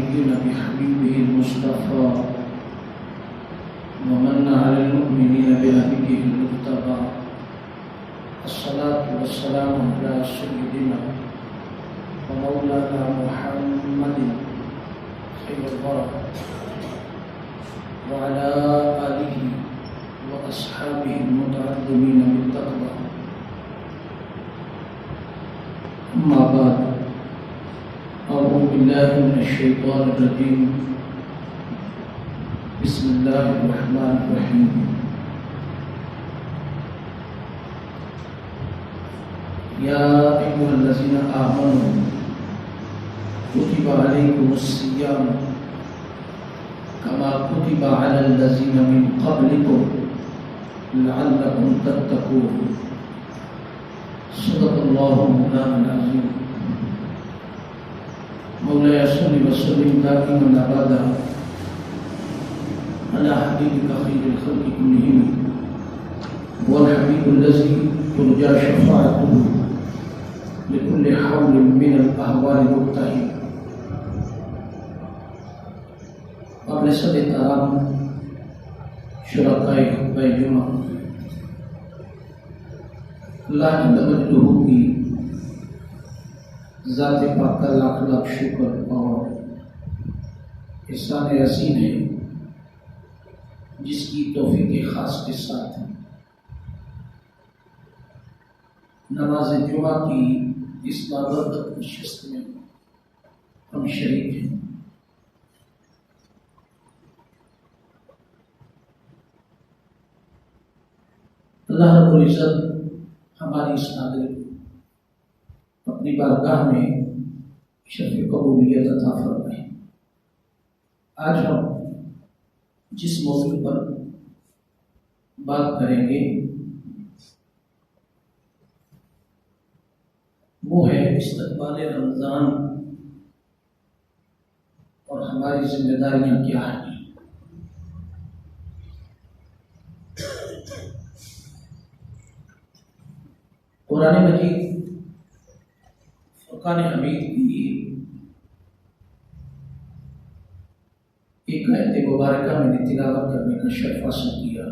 العالمين بحبيبه المصطفى ومن على المؤمنين بهديه المجتبى الصلاة والسلام على سيدنا ومولانا محمد خير الورى وعلى آله وأصحابه المتعلمين بالتقوى. أما بعد، أعوذ بالله من الشيطان الرجيم. بسم الله الرحمن الرحيم. يا أيها الذين آمنوا كتب عليكم الصيام كما كتب على الذين من قبلكم لعلكم تتقون. صدق الله مولانا العظيم. مولاي صل وسلم دائما ابدا على حبيبك خير الخلق كلهم والحبيب الذي ترجى شفاعته لكل حول من الاهوال مبتهل. قبل صدر کرام شرکائے خطبہ جمعہ، اللہ جل کی ذات پاک کا لاکھ لاکھ شکر اور احسان عظیم ہے جس کی توفیق خاص کے ساتھ نماز جمعہ کی اس بابرکت نشست میں ہم شریک ہیں۔ اللہ رب العزت ہماری اس ناظر کو اپنی بارگاہ میں شرف قبولیت عطا فرمائے۔ آج ہم جس موضوع پر بات کریں گے وہ ہے استقبال رمضان اور ہماری ذمہ داریاں کیا ہیں۔ قرآن مجید فرقان حمید کی ایک آیت مبارکہ میں نے تلاوت کرنے کا شرف حاصل کیا۔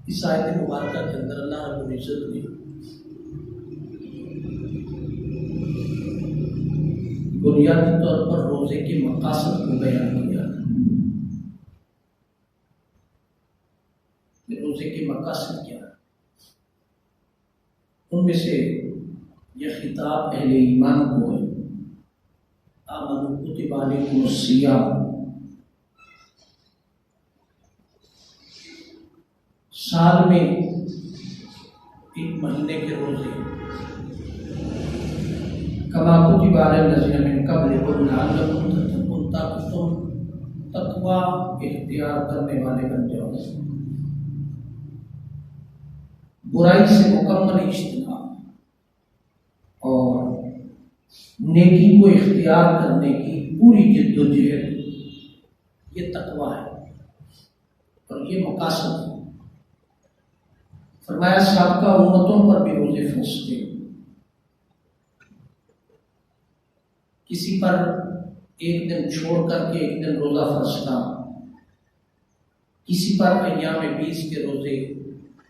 اس آیت مبارکہ کے اندر اللہ رب العزت نے بنیادی طور پر روزے کے مقاصد کو بیان کیا۔ روزے کے مقاصد کیا؟ ان میں سے یہ خطاب اہل ایمان کو ہے، آمنوا کتب علیکم الصیام۔ سال میں ایک مہینے کے روزے کما کتب علی الذین من قبلکم لعلکم تتقون، تاکہ تم تقوی اختیار کرنے والے بن جاؤ، برائی سے مکمل اجتناب اور نیکی کو اختیار کرنے کی پوری جد و جہد، یہ تقویٰ ہے اور یہ مقاصد ہے۔ فرمایا سابقہ امتوں پر بھی روزے فرض تھے، کسی پر ایک دن چھوڑ کر کے ایک دن روزہ فرض تھا، کسی پر ایام 20 کے روزے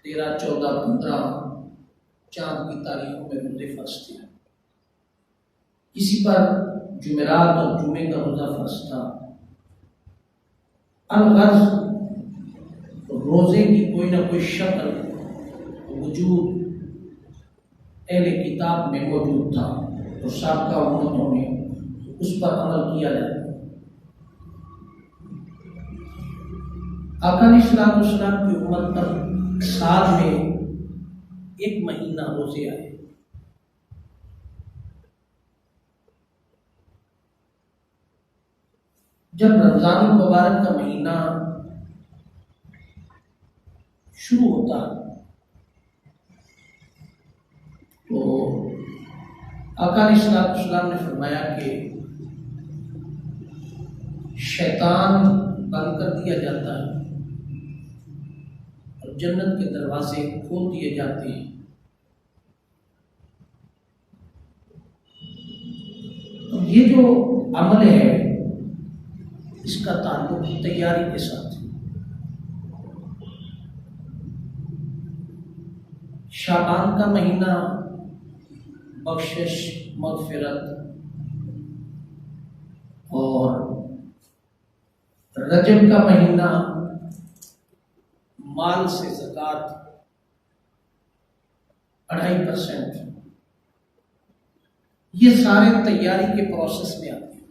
13، 14، 15 چاند کی تاریخوں میں روزے فرض تھے، کسی پر جمعرات اور جمعے کا روزہ فرض تھا۔ الغرض روزے کی کوئی نہ کوئی شکل وجود اہل کتاب میں موجود تھا اور سابقہ امتوں میں اس پر عمل کیا جاتا۔ آقا علیہ السلام کی امت پر سال میں ایک مہینہ روزے آئے۔ جب رمضان المبارک کا مہینہ شروع ہوتا تو آقا علیہ السلام نے فرمایا کہ شیطان بند کر دیا جاتا ہے اور جنت کے دروازے کھول دیے جاتے ہیں۔ یہ جو عمل ہے اس کا تعلق تیاری کے ساتھ ہے۔ شعبان کا مہینہ بخشش، مغفرت، اور رجب کا مہینہ مال سے زکوٰۃ 2.5%، یہ سارے تیاری کے پروسیس میں آتے ہیں۔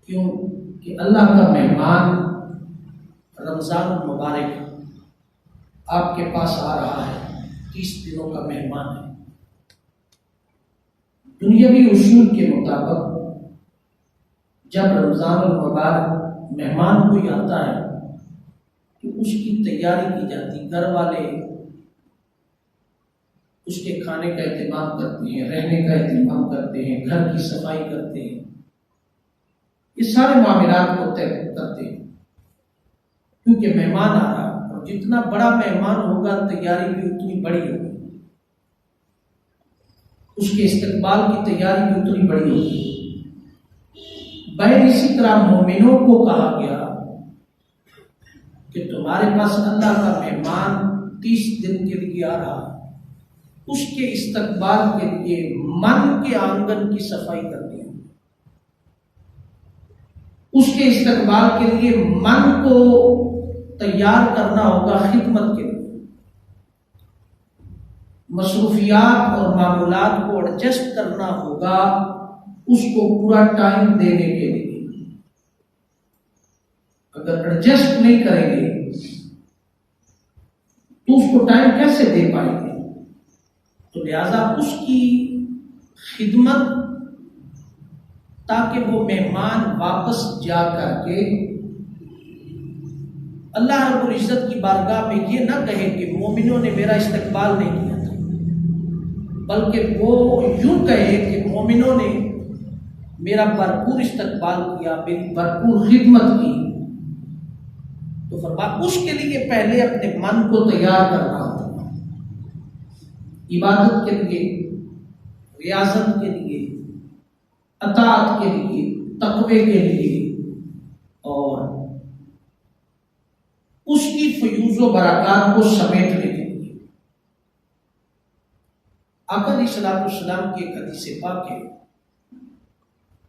کیوں کہ اللہ کا مہمان رمضان المبارک آپ کے پاس آ رہا ہے، 30 دنوں کا مہمان ہے۔ دنیاوی اصول کے مطابق جب رمضان المبارک مہمان کوئی آتا ہے تو اس کی تیاری کی جاتی، گھر والے اس کے کھانے کا اہتمام کرتے ہیں، رہنے کا اہتمام کرتے ہیں، گھر کی صفائی کرتے ہیں، یہ سارے معاملات کو طے کرتے ہیں، کیونکہ مہمان آ رہا ہے، اور جتنا بڑا مہمان ہوگا تیاری بھی اتنی بڑی ہوگی، اس کے استقبال کی تیاری بھی اتنی بڑی ہوگی۔ بہن اسی طرح مومنوں کو کہا گیا کہ تمہارے پاس اللہ کا مہمان 30 دن کے لیے آ رہا ہے، اس کے استقبال کے لیے من کے آنگن کی صفائی کرنی ہے، اس کے استقبال کے لیے من کو تیار کرنا ہوگا خدمت کے لیے، مصروفیات اور معمولات کو ایڈجسٹ کرنا ہوگا اس کو پورا ٹائم دینے کے لیے۔ اگر ایڈجسٹ نہیں کریں گے تو اس کو ٹائم کیسے دے پائیں گے؟ تو لہذا اس کی خدمت، تاکہ وہ مہمان واپس جا کر کے اللہ رب العزت کی بارگاہ میں یہ نہ کہے کہ مومنوں نے میرا استقبال نہیں کیا تھا، بلکہ وہ یوں کہے کہ مومنوں نے میرا بھرپور استقبال کیا، میری بھرپور خدمت کی۔ تو فرمایا اس کے لیے پہلے اپنے من کو تیار کرنا ہوگا، عبادت کے لیے، ریاضت کے لیے، اطاعت کے لیے، تقوی کے لیے، اور اس کی فیوز و برکات کو سمیٹنے کے لیے۔ آقا علیہ الصلوۃ والسلام کی ایک حدیث پاک ہے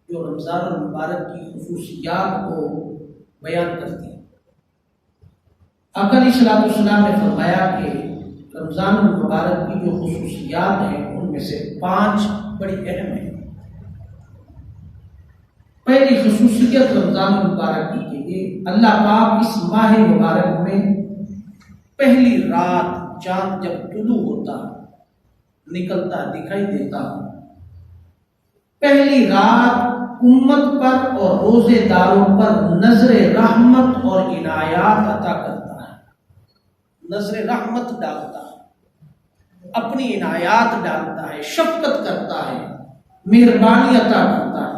جو رمضان المبارک کی خصوصیات کو بیان کرتی ہے۔ آقا علیہ الصلوۃ والسلام نے فرمایا کہ رمضان المبارک کی جو خصوصیات ہیں ان میں سے 5 بڑی اہم ہیں۔ پہلی خصوصیت رمضان المبارک کی کہ یہ اللہ پاک اس ماہ مبارک میں پہلی رات چاند جب طلوع ہوتا، نکلتا، دکھائی دیتا، پہلی رات امت پر اور روزے داروں پر نظر رحمت اور عنایات عطا کرتا ہے، نظر رحمت ڈالتا ہے، اپنی عنایات ڈالتا ہے، شفقت کرتا ہے، مہربانی عطا کرتا ہے۔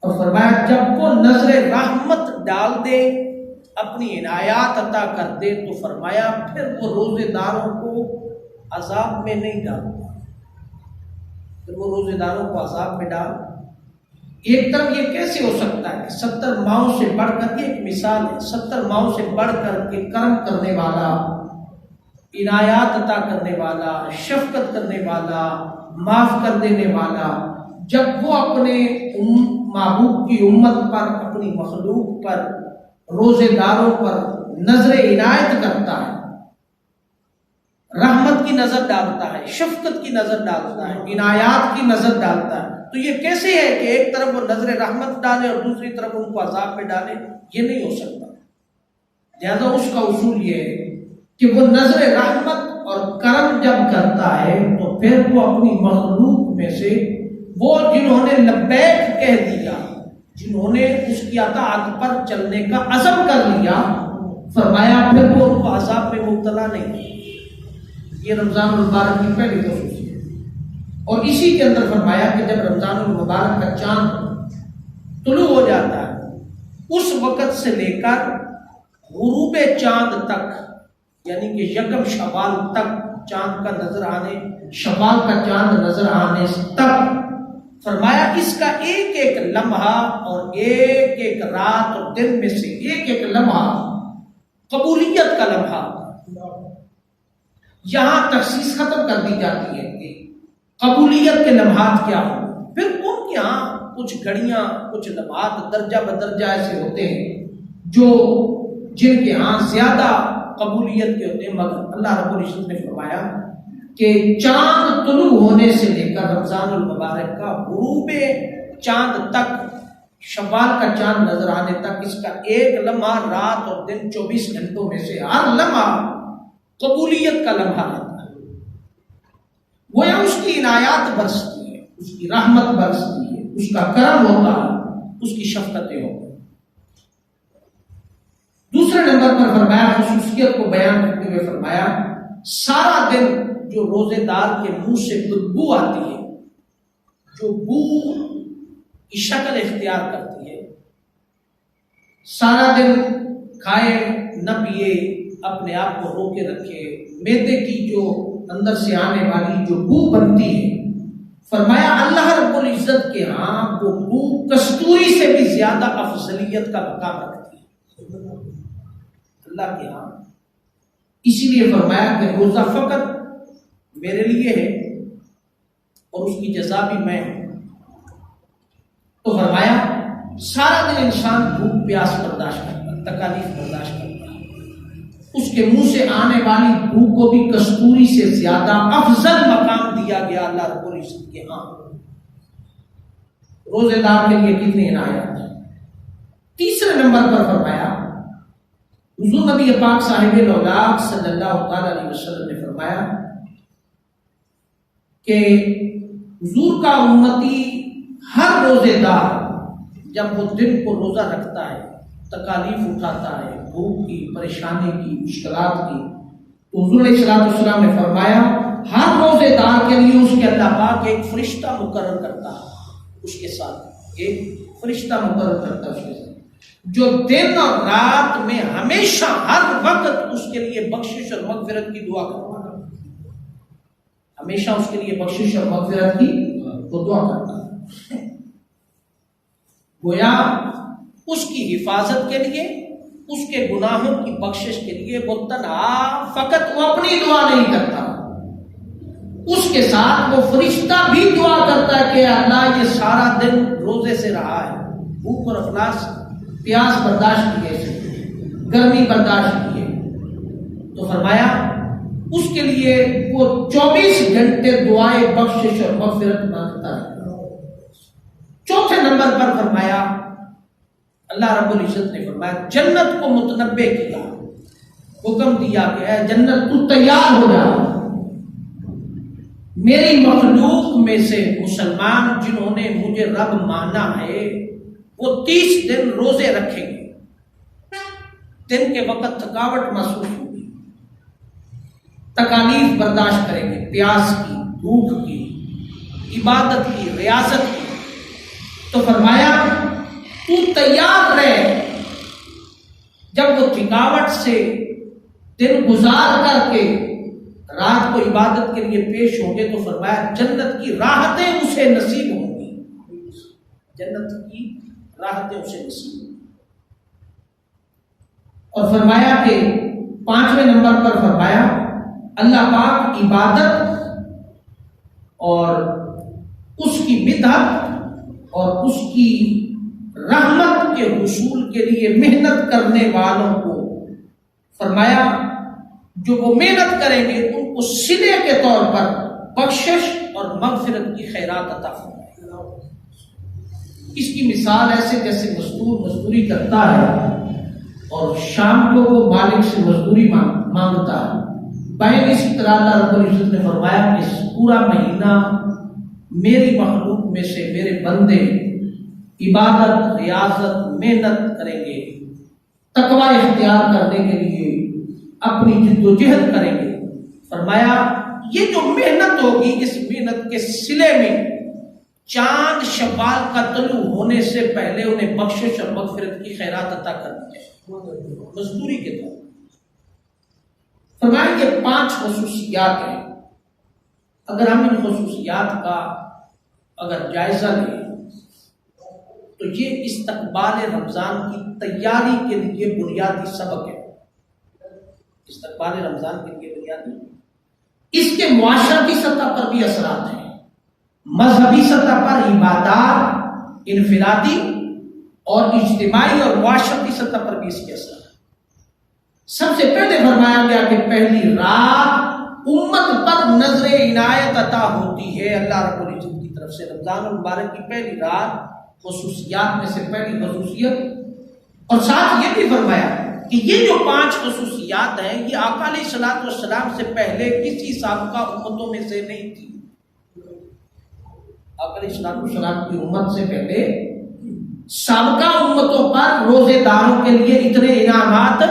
اور فرمایا جب وہ نظر رحمت ڈال دے، اپنی عنایات عطا کر دے، تو فرمایا پھر وہ روزے داروں کو عذاب میں نہیں ڈالتا، پھر وہ روزے داروں کو عذاب میں ڈال۔ ایک طرف یہ کیسے ہو سکتا ہے کہ 70 ماہوں سے بڑھ کر، یہ ایک مثال ہے، 70 ماہوں سے بڑھ کر کے کرم کرنے والا، عنایات عطا کرنے والا، شفقت کرنے والا، معاف کر دینے والا، جب وہ اپنے محبوب کی امت پر، اپنی مخلوق پر، روزے داروں پر نظر عنایت کرتا ہے، رحمت کی نظر ڈالتا ہے، شفقت کی نظر ڈالتا ہے، عنایات کی نظر ڈالتا ہے، تو یہ کیسے ہے کہ ایک طرف وہ نظر رحمت ڈالے اور دوسری طرف ان کو عذاب میں ڈالے؟ یہ نہیں ہو سکتا۔ لہذا اس کا اصول یہ ہے کہ وہ نظر رحمت اور کرم جب کرتا ہے تو پھر وہ اپنی مخلوق میں سے وہ جنہوں نے لبیک کہہ دیا، جنہوں نے اس کی اطاعت پر چلنے کا عزم کر لیا، فرمایا پھر وہ ان کو عذاب میں مبتلا نہیں۔ یہ رمضان المبارک کی پہلی خصوصیت ہے۔ اور اسی کے اندر فرمایا کہ جب رمضان المبارک کا چاند طلوع ہو جاتا ہے، اس وقت سے لے کر غروب چاند تک، یعنی کہ یکم شوال تک چاند کا نظر آنے، شوال کا چاند نظر آنے تک فرمایا اس کا ایک ایک لمحہ اور ایک ایک رات اور دن میں سے ایک ایک لمحہ قبولیت کا لمحہ. یہاں تخصیص ختم کر دی جاتی ہے کہ قبولیت کے لمحات کیا ہوں. پھر ان کے ہاں کچھ گھڑیاں کچھ لمحات درجہ بدرجہ ایسے ہوتے ہیں جو جن کے ہاں زیادہ قبولیت کے ہوتے ہیں. مگر اللہ رب العزت نے فرمایا کہ چاند طلوع ہونے سے لے کر رمضان المبارک کا غروب چاند تک، شوال کا چاند نظر آنے تک، اس کا ایک لمحہ رات اور دن 24 گھنٹوں میں سے ہر لمحہ قبولیت کا لمحہ رہتا ہے. گویا اس کی عنایات برستی ہے، اس کی رحمت برستی ہے، اس کا کرم ہوتا ہے، اس کی شفقتیں ہوتی ہیں. دوسرے نمبر پر فرمایا، خصوصیت کو بیان کرتے ہوئے فرمایا سارا دن جو روزے دار کے منہ سے بدبو آتی ہے، جو بو کی شکل اختیار کرتی ہے، سارا دن کھائے نہ پیے، اپنے آپ کو روکے رکھے، معدے کی جو اندر سے آنے والی جو بو بنتی ہے، فرمایا اللہ رب العزت کے ہاں وہ بو کستوری سے بھی زیادہ افضلیت کا مقام رکھتی ہے اللہ کے ہاں. اسی لیے فرمایا کہ روزہ فقط میرے لیے ہے اور اس کی جزا بھی میں ہوں. تو فرمایا سارا دن انسان بھوک پیاس برداشت کرتا ہے، تکالیف برداشت کرتا ہے، اس کے منہ سے آنے والی بھوک کو بھی کستوری سے زیادہ افضل مقام دیا گیا اللہ رب العزت کے ہاں. روزے دار کے لیے کتنی عنایات. تیسرے نمبر پر فرمایا حضور نبی پاک صاحب الاولیاء صلی اللہ تعالی علیہ وسلم نے فرمایا کہ حضور کا امتی ہر روزے دار جب وہ دن کو روزہ رکھتا ہے، تکالیف اٹھاتا ہے، بھوک کی، پریشانی کی، مشکلات کی، تو حضور علیہ الصلوۃ والسلام نے فرمایا ہر روزے دار کے لیے اس کے اللہ پاک ایک فرشتہ مقرر کرتا ہے، اس کے ساتھ ایک فرشتہ مقرر کرتا ہے اس کے ساتھ، جو دن اور رات میں ہمیشہ ہر وقت اس کے لیے بخشش اور مغفرت کی دعا کرتا ہے، ہمیشہ اس کے لیے بخشش اور مغفرت کی وہ دعا کرتا ہے. گویا اس کی حفاظت کے لیے، اس کے گناہوں کی بخشش کے لیے وہ تنہا فقط وہ اپنی دعا نہیں کرتا، اس کے ساتھ وہ فرشتہ بھی دعا کرتا ہے کہ اللہ یہ سارا دن روزے سے رہا ہے، بھوک اور افلاس پیاس برداشت کیے، گرمی برداشت کیے، تو فرمایا اس کے لیے وہ 24 گھنٹے دعائیں بخشش اور مغفرت مانگتا ہے. چوتھے نمبر پر فرمایا اللہ رب العزت نے فرمایا جنت کو متنبع کیا، حکم دیا کہ اے جنت تو تیار ہو جا. میری مخلوق میں سے مسلمان جنہوں نے مجھے رب مانا ہے وہ 30 دن روزے رکھیں گے. دن کے وقت تھکاوٹ محسوس ہوگی، تکالیف برداشت کریں گے، پیاس کی، بھوک کی، عبادت کی، ریاضت کی. تو فرمایا تو تیار رہے، جب وہ تھکاوٹ سے دن گزار کر کے رات کو عبادت کے لیے پیش ہوں گے تو فرمایا جنت کی راحتیں اسے نصیب ہوں گی، جنت کی راحتیں اسے نصیب ہوں گی. اور فرمایا کہ 5ویں نمبر پر فرمایا اللہ پاک عبادت اور اس کی بدعت اور اس کی رحمت کے حصول کے لیے محنت کرنے والوں کو فرمایا جو وہ محنت کریں گے ان کو صلے کے طور پر بخشش اور مغفرت کی خیرات عطا فرمائے. اس کی مثال ایسے جیسے مزدور مزدوری کرتا ہے اور شام کو وہ مالک سے مزدوری مانگتا ہے. بہن اسی طرح اللہ رب العزت نے فرمایا کہ پورا مہینہ میری مخلوق میں سے میرے بندے عبادت، ریاضت، محنت کریں گے، تقوی اختیار کرنے کے لیے اپنی جد و جہد کریں گے. فرمایا یہ جو محنت ہوگی اس محنت کے صلے میں چاند شوال کا طلوع ہونے سے پہلے انہیں بخشش اور مغفرت کی خیرات عطا کرنی ہے مزدوری کے طور. فرمایا یہ 5 خصوصیات ہیں. اگر ہم ان خصوصیات کا اگر جائزہ لیں تو یہ استقبال رمضان کی تیاری کے لیے بنیادی سبق ہے۔ استقبال رمضان کے لیے بنیادی، اس کے معاشرتی سطح پر بھی اثرات ہیں، مذہبی سطح پر عبادات انفرادی اور اجتماعی اور معاشرتی سطح پر بھی اس کے اثرات ہیں۔ سب سے پہلے فرمایا گیا کہ پہلی رات امت پر نظر عنایت عطا ہوتی ہے اللہ رب العزت کی طرف سے۔ رمضان المبارک کی پہلی رات خصوصیات میں سے پہلی خصوصیت، اور ساتھ یہ بھی فرمایا کہ یہ جو 5 خصوصیات ہیں یہ آقا علیہ الصلوۃ والسلام سے پہلے کسی سابقہ امتوں میں سے نہیں تھی۔ آقا علیہ الصلوۃ والسلام کی امت سے پہلے سابقہ امتوں پر روزے داروں کے لیے اتنے انعامات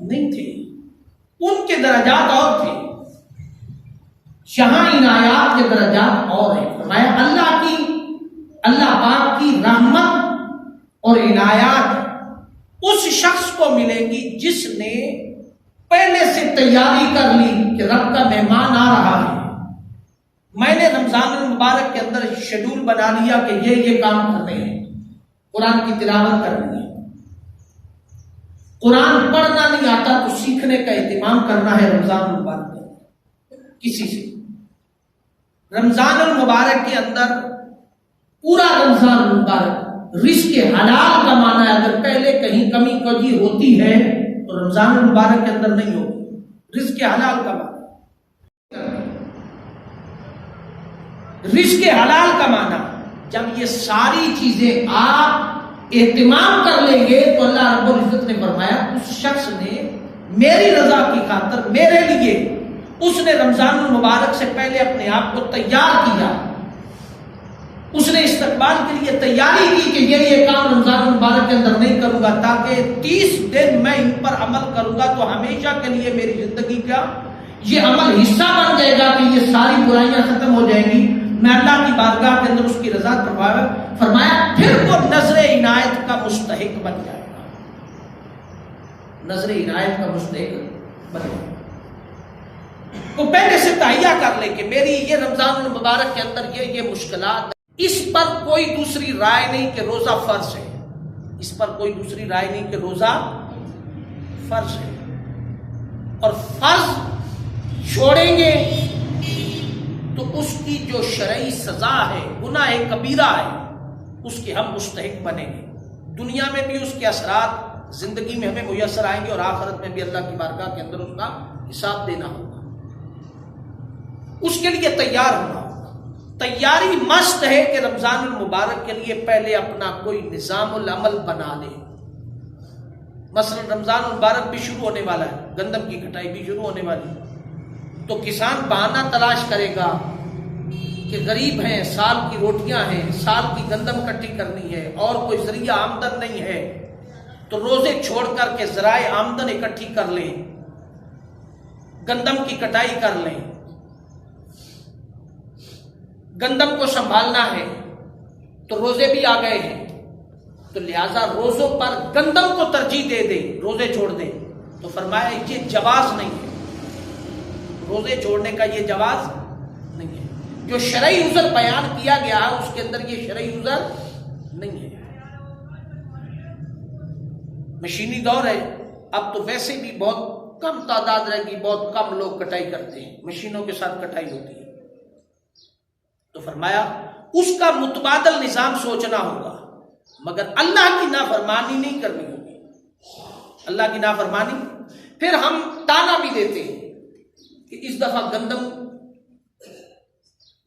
نہیں تھے، ان کے درجات اور تھے، یہاں عنایات کے درجات اور ہیں۔ فرمایا اللہ پاک کی رحمت اور عنایات اس شخص کو ملے گی جس نے پہلے سے تیاری کر لی کہ رب کا مہمان آ رہا ہے، میں نے رمضان المبارک کے اندر شیڈول بنا لیا کہ یہ کام کرنے ہیں، قرآن کی تلاوت کرنی ہے، قرآن پڑھنا نہیں آتا تو سیکھنے کا اہتمام کرنا ہے رمضان المبارک میں کسی سے۔ رمضان المبارک کے اندر پورا رمضان المبارک رزق حلال کا معنی ہے، اگر پہلے کہیں کمی کوئی ہوتی ہے تو رمضان المبارک کے اندر نہیں ہوگی۔ رزق حلال کا معنی، رزق حلال کا معنی جب یہ ساری چیزیں آپ اہتمام کر لیں گے تو اللہ رب العزت نے فرمایا اس شخص نے میری رضا کی خاطر میرے لیے اس نے رمضان المبارک سے پہلے اپنے آپ کو تیار کیا، اس نے استقبال کے لیے تیاری کی کہ یہ کام رمضان المبارک کے اندر نہیں کروں گا، تاکہ 30 دن میں ان پر عمل کروں گا تو ہمیشہ کے لیے میری زندگی کا یہ عمل حصہ بن جائے گا کہ یہ ساری برائیاں ختم ہو جائیں گی، میں اللہ کی بارگاہ کے اندر اس کی رضا فرمایا پھر وہ نظر عنایت کا مستحق بن جائے گا، نظر عنایت کا مستحق بن جائے گا۔ وہ پہلے سے تہیہ کر لے کہ میری یہ رمضان المبارک کے اندر یہ مشکلات، اس پر کوئی دوسری رائے نہیں کہ روزہ فرض ہے، اس پر کوئی دوسری رائے نہیں کہ روزہ فرض ہے، اور فرض چھوڑیں گے تو اس کی جو شرعی سزا ہے گناہ کبیرہ ہے، اس کے ہم مستحق بنیں گے، دنیا میں بھی اس کے اثرات زندگی میں ہمیں میسر آئیں گے اور آخرت میں بھی اللہ کی بارگاہ کے اندر اس کا حساب دینا ہوگا، اس کے لیے تیار ہونا ہوگا۔ تیاری مست ہے کہ رمضان المبارک کے لیے پہلے اپنا کوئی نظام العمل بنا لے۔ مثلا رمضان المبارک بھی شروع ہونے والا ہے، گندم کی کٹائی بھی شروع ہونے والی ہے، تو کسان بہانہ تلاش کرے گا کہ غریب ہیں، سال کی روٹیاں ہیں، سال کی گندم اکٹھی کرنی ہے اور کوئی ذریعہ آمدن نہیں ہے، تو روزے چھوڑ کر کے ذرائع آمدن اکٹھی کر لیں، گندم کی کٹائی کر لیں، گندم کو سنبھالنا ہے تو روزے بھی آ گئے ہیں، تو لہذا روزوں پر گندم کو ترجیح دے دے، روزے چھوڑ دے، تو فرمایا یہ جواز نہیں ہے، روزے چھوڑنے کا یہ جواز نہیں ہے، جو شرعی عذر بیان کیا گیا ہے اس کے اندر یہ شرعی عذر نہیں ہے۔ مشینی دور ہے، اب تو ویسے بھی بہت کم تعداد رہے گی، بہت کم لوگ کٹائی کرتے ہیں، مشینوں کے ساتھ کٹائی ہوتی ہے، تو فرمایا اس کا متبادل نظام سوچنا ہوگا، مگر اللہ کی نافرمانی نہیں کرنی ہوگی، اللہ کی نافرمانی۔ پھر ہم تانا بھی دیتے ہیں کہ اس دفعہ گندم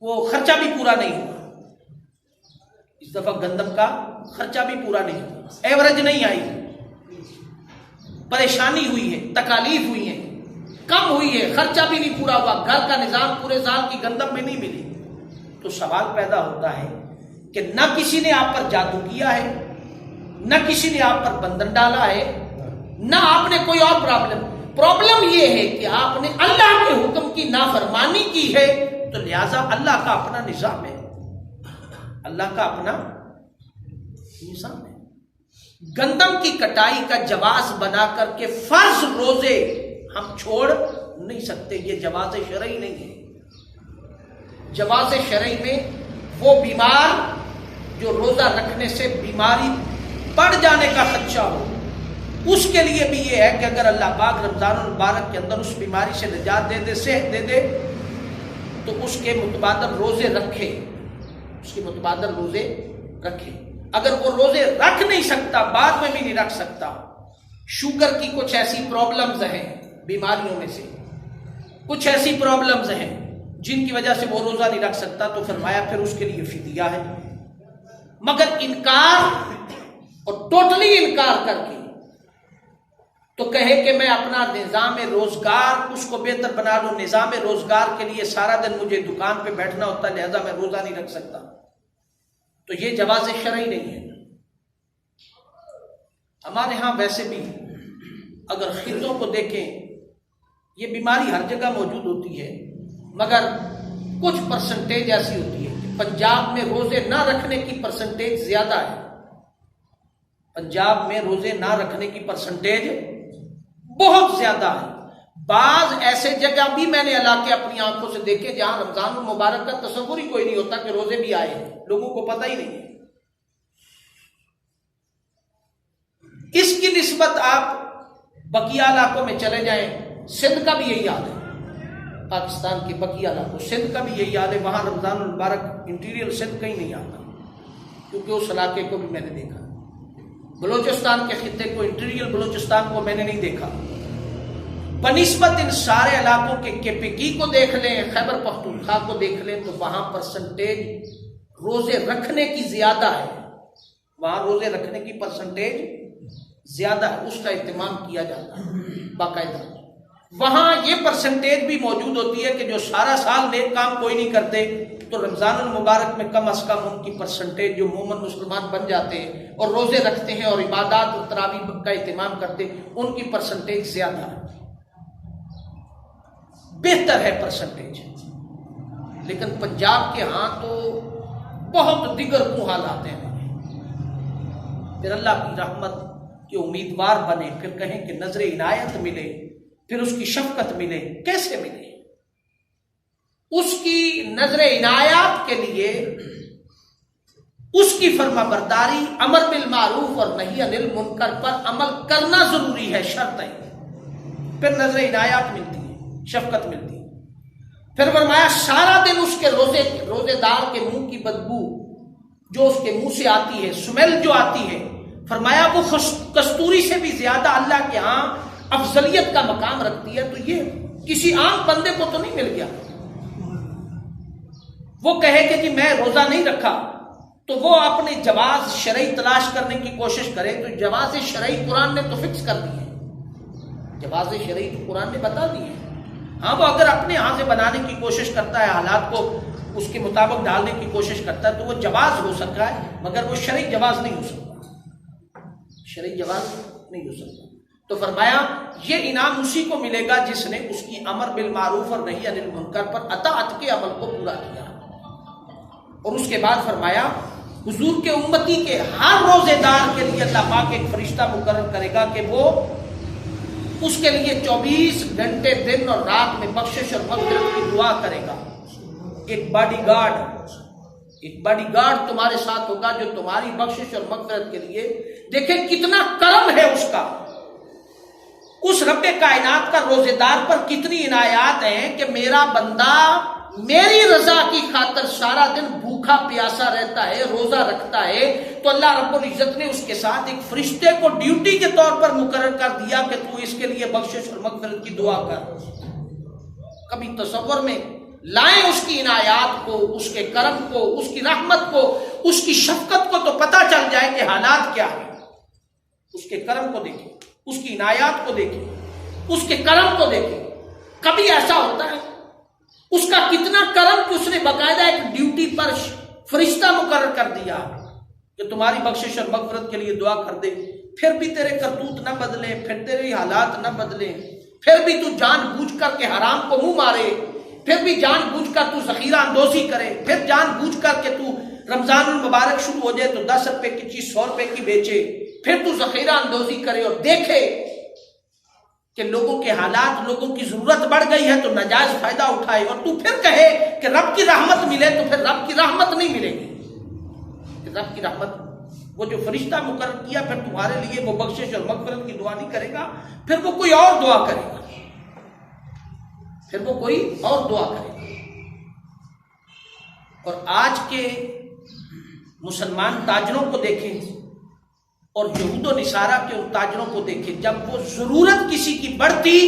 وہ خرچہ بھی پورا نہیں ہوا، اس دفعہ گندم کا خرچہ بھی پورا نہیں ہوا، ایوریج نہیں آئی، پریشانی ہوئی ہے، تکالیف ہوئی ہے، کم ہوئی ہے، خرچہ بھی نہیں پورا ہوا، گھر کا نظام پورے سال کی گندم میں نہیں ملی، تو سوال پیدا ہوتا ہے کہ نہ کسی نے آپ پر جادو کیا ہے، نہ کسی نے آپ پر بندھن ڈالا ہے، نہ آپ نے کوئی اور پرابلم یہ ہے کہ آپ نے اللہ کے حکم کی نافرمانی کی ہے، تو لہذا اللہ کا اپنا نظام ہے، اللہ کا اپنا نظام ہے۔ گندم کی کٹائی کا جواز بنا کر کے فرض روزے ہم چھوڑ نہیں سکتے، یہ جواز شرعی نہیں ہے۔ جواز شرعی میں وہ بیمار جو روزہ رکھنے سے بیماری بڑھ جانے کا خدشہ ہو، اس کے لیے بھی یہ ہے کہ اگر اللہ پاک رمضان المبارک کے اندر اس بیماری سے نجات دے دے، صحت دے دے، تو اس کے متبادل روزے رکھے، اس کے متبادل روزے رکھے۔ اگر وہ روزے رکھ نہیں سکتا، بعد میں بھی نہیں رکھ سکتا، شوگر کی کچھ ایسی پرابلمز ہیں، بیماریوں میں سے کچھ ایسی پرابلمز ہیں جن کی وجہ سے وہ روزہ نہیں رکھ سکتا، تو فرمایا پھر اس کے لیے فدیہ ہے۔ مگر انکار اور ٹوٹلی انکار کر کے تو کہے کہ میں اپنا نظام روزگار اس کو بہتر بنا لوں، نظام روزگار کے لیے سارا دن مجھے دکان پہ بیٹھنا ہوتا ہے لہذا میں روزہ نہیں رکھ سکتا، تو یہ جواز شرعی نہیں ہے۔ ہمارے ہاں ویسے بھی اگر خطوں کو دیکھیں، یہ بیماری ہر جگہ موجود ہوتی ہے، مگر کچھ پرسنٹیج ایسی ہوتی ہے کہ پنجاب میں روزے نہ رکھنے کی پرسنٹیج زیادہ ہے، پنجاب میں روزے نہ رکھنے کی پرسنٹیج بہت زیادہ ہے۔ بعض ایسے جگہ بھی میں نے علاقے اپنی آنکھوں سے دیکھے جہاں رمضان المبارک کا تصور ہی کوئی نہیں ہوتا کہ روزے بھی آئے ہیں، لوگوں کو پتہ ہی نہیں ہے۔ اس کی نسبت آپ بقیہ علاقوں میں چلے جائیں، سندھ کا بھی یہی حال ہے، پاکستان کے بقیہ علاقوں، سندھ کا بھی یہی حال ہے، وہاں رمضان المبارک انٹیریل سندھ کہیں نہیں آتا، کیونکہ اس علاقے کو بھی میں نے دیکھا۔ بلوچستان کے خطے کو، انٹیریل بلوچستان کو میں نے نہیں دیکھا۔ بنسبت ان سارے علاقوں کے KPK کو دیکھ لیں، خیبر پختونخوا کو دیکھ لیں، تو وہاں پرسنٹیج روزے رکھنے کی زیادہ ہے، وہاں روزے رکھنے کی پرسنٹیج زیادہ ہے، اس کا اہتمام کیا جاتا ہے باقاعدہ۔ وہاں یہ پرسنٹیج بھی موجود ہوتی ہے کہ جو سارا سال نیک کام کوئی نہیں کرتے، تو رمضان المبارک میں کم از کم ان کی پرسنٹیج جو مومن مسلمان بن جاتے ہیں اور روزے رکھتے ہیں اور عبادات اور تراویح کا اہتمام کرتے ہیں، ان کی پرسنٹیج زیادہ ہے، بہتر ہے پرسنٹیج۔ لیکن پنجاب کے ہاں تو بہت دیگر کو حالات ہیں۔ پھر اللہ کی رحمت کے امیدوار بنے، پھر کہیں کہ نظر عنایت ملے، پھر اس کی شفقت ملے، کیسے ملے؟ اس کی نظر عنایات کے لیے اس کی فرما برداری، امر بالمعروف اور نہی عن المنکر پر عمل کرنا ضروری ہے، شرط ہے، پھر نظر عنایات ملتی ہے، شفقت ملتی ہے۔ پھر فرمایا سارا دن اس کے روزے دار کے منہ کی بدبو جو اس کے منہ سے آتی ہے، سمیل جو آتی ہے، فرمایا وہ کستوری سے بھی زیادہ اللہ کے ہاں افضلیت کا مقام رکھتی ہے۔ تو یہ کسی عام بندے کو تو نہیں مل گیا، وہ کہے کہ جی میں روزہ نہیں رکھا، تو وہ اپنے جواز شرعی تلاش کرنے کی کوشش کرے، تو جواز شرعی قرآن نے تو فکس کر دی ہے، جواز شرعی تو قرآن نے بتا دی ہے۔ ہاں وہ اگر اپنے ہاں سے بنانے کی کوشش کرتا ہے، حالات کو اس کے مطابق ڈالنے کی کوشش کرتا ہے، تو وہ جواز ہو سکتا ہے، مگر وہ شرعی جواز نہیں ہو سکتا، شرعی جواز نہیں ہو سکتا۔ تو فرمایا یہ انعام اسی کو ملے گا جس نے اس کی امر بالمعروف اور نہی عن المنکر پر اطاعت کے عمل کو پورا کیا۔ اور اس کے بعد فرمایا حضور کے امتی کے ہر روزے دار کے لیے اللہ پاک ایک فرشتہ مقرر کرے گا کہ وہ اس کے لیے 24 گھنٹے دن اور رات میں بخشش اور مغفرت کی دعا کرے گا۔ ایک باڈی گارڈ تمہارے ساتھ ہوگا جو تمہاری بخشش اور مغفرت کے لیے، دیکھیں کتنا کرم ہے اس کا، اس رب کائنات کا روزے دار پر کتنی عنایات ہیں کہ میرا بندہ میری رضا کی خاطر سارا دن بھوکا پیاسا رہتا ہے، روزہ رکھتا ہے، تو اللہ رب العزت نے اس کے ساتھ ایک فرشتے کو ڈیوٹی کے طور پر مقرر کر دیا کہ تو اس کے لیے بخشش اور مغفرت کی دعا کر۔ کبھی تصور میں لائیں اس کی عنایات کو، اس کے کرم کو، اس کی رحمت کو، اس کی شفقت کو، تو پتہ چل جائے کہ حالات کیا ہیں۔ اس کے کرم کو دیکھیں، اس کی عنایات کو دیکھیں، اس کے کرم کو دیکھیں۔ کبھی ایسا ہوتا ہے اس کا کتنا کرم کہ اس نے باقاعدہ ایک ڈیوٹی پر فرشتہ مقرر کر دیا کہ تمہاری بخشش اور مغفرت کے لیے دعا کر دے، پھر بھی تیرے کرتوت نہ بدلے، پھر تیرے حالات نہ بدلے، پھر بھی تو جان بوجھ کر کے حرام کو منہ مارے، پھر بھی جان بوجھ کر تو ذخیرہ اندوزی کرے، پھر جان بوجھ کر کے تو رمضان المبارک شروع ہو جائے تو 10 روپے کی چیز 100 روپے کی بیچے، پھر تو ذخیرہ اندوزی کرے اور دیکھے کہ لوگوں کے حالات، لوگوں کی ضرورت بڑھ گئی ہے تو ناجائز فائدہ اٹھائے، اور تو پھر کہے کہ رب کی رحمت ملے، تو پھر رب کی رحمت نہیں ملے گی. کہ رب کی رحمت، وہ جو فرشتہ مقرر کیا پھر تمہارے لیے وہ بخشش اور مغفرت کی دعا نہیں کرے گا، پھر وہ کوئی اور دعا کرے گا، پھر وہ کوئی اور دعا کرے گا. اور آج کے مسلمان تاجروں کو دیکھیں اور یہود و نصارہ کے ان تاجروں کو دیکھیں، جب وہ ضرورت کسی کی بڑھتی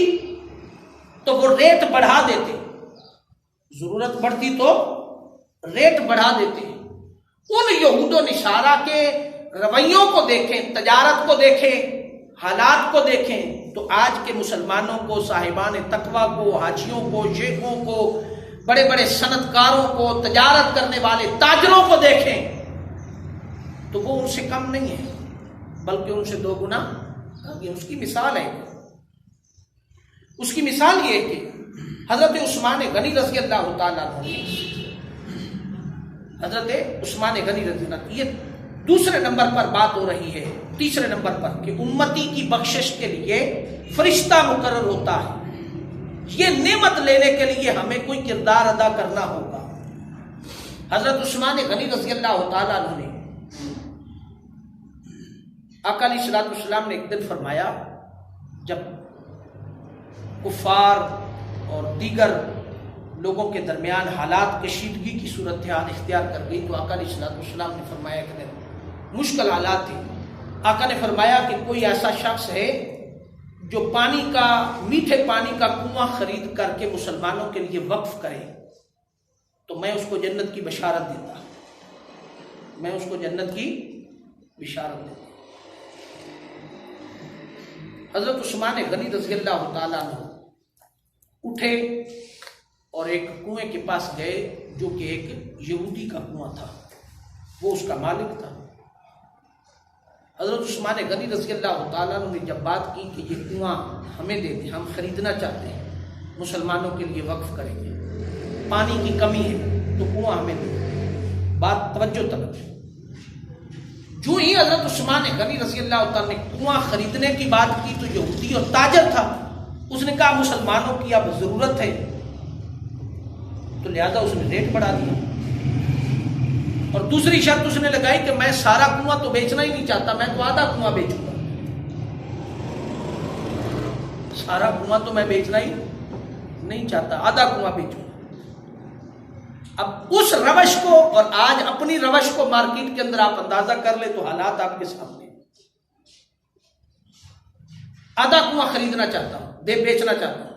تو وہ ریٹ بڑھا دیتے، ضرورت بڑھتی تو ریٹ بڑھا دیتے. ان یہود و نصارہ کے رویوں کو دیکھیں، تجارت کو دیکھیں، حالات کو دیکھیں، تو آج کے مسلمانوں کو، صاحبان تقویٰ کو، حاجیوں کو، شیخوں کو، بڑے بڑے صنعت کاروں کو، تجارت کرنے والے تاجروں کو دیکھیں تو وہ ان سے کم نہیں ہے، بلکہ ان سے 2 گنا آگے. اس کی مثال ہے، اس کی مثال یہ ہے کہ حضرت عثمان غنی رضی اللہ تعالیٰ عنہ، حضرت عثمان غنی رضی اللہ عنہ، یہ دوسرے نمبر پر بات ہو رہی ہے. تیسرے نمبر پر کہ امتی کی بخشش کے لیے فرشتہ مقرر ہوتا ہے. یہ نعمت لینے کے لیے ہمیں کوئی کردار ادا کرنا ہوگا. حضرت عثمان غنی رضی اللہ تعالیٰ عنہ نے آقا علیہ الصلوۃ والسلام نے ایک دن فرمایا، جب کفار اور دیگر لوگوں کے درمیان حالات کشیدگی کی صورتحال اختیار کر گئی، تو آقا علیہ الصلوۃ والسلام نے فرمایا کہ مشکل حالات تھے. آقا نے فرمایا کہ کوئی ایسا شخص ہے جو پانی کا، میٹھے پانی کا کنواں خرید کر کے مسلمانوں کے لیے وقف کرے تو میں اس کو جنت کی بشارت دیتا، میں اس کو جنت کی بشارت دیتا. حضرت عثمان غنی رضی اللہ تعالیٰ عنہ اٹھے اور ایک کنویں کے پاس گئے جو کہ ایک یہودی کا کنواں تھا، وہ اس کا مالک تھا. حضرت عثمان غنی رضی اللہ تعالیٰ عنہ نے جب بات کی کہ یہ کنواں ہمیں دے دیں، ہم خریدنا چاہتے ہیں، مسلمانوں کے لیے وقف کریں گے، پانی کی کمی ہے تو کنواں ہمیں دے. بات توجہ. جو ہی حضرت عثمان غنی رضی اللہ تعالیٰ نے کنواں خریدنے کی بات کی تو یہودی اور تاجر تھا، اس نے کہا مسلمانوں کی اب ضرورت ہے، تو لہذا اس نے ریٹ بڑھا دیا. اور دوسری شرط اس نے لگائی کہ میں سارا کنواں تو بیچنا ہی نہیں چاہتا، میں تو آدھا کنواں بیچوں گا، سارا کنواں تو میں بیچنا ہی نہیں چاہتا، آدھا کنواں بیچوں گا. اب اس روش کو اور آج اپنی روش کو مارکیٹ کے اندر آپ اندازہ کر لیں تو حالات آپ کے سامنے. آدھا کنواں خریدنا چاہتا ہوں، بیچنا چاہتا ہوں،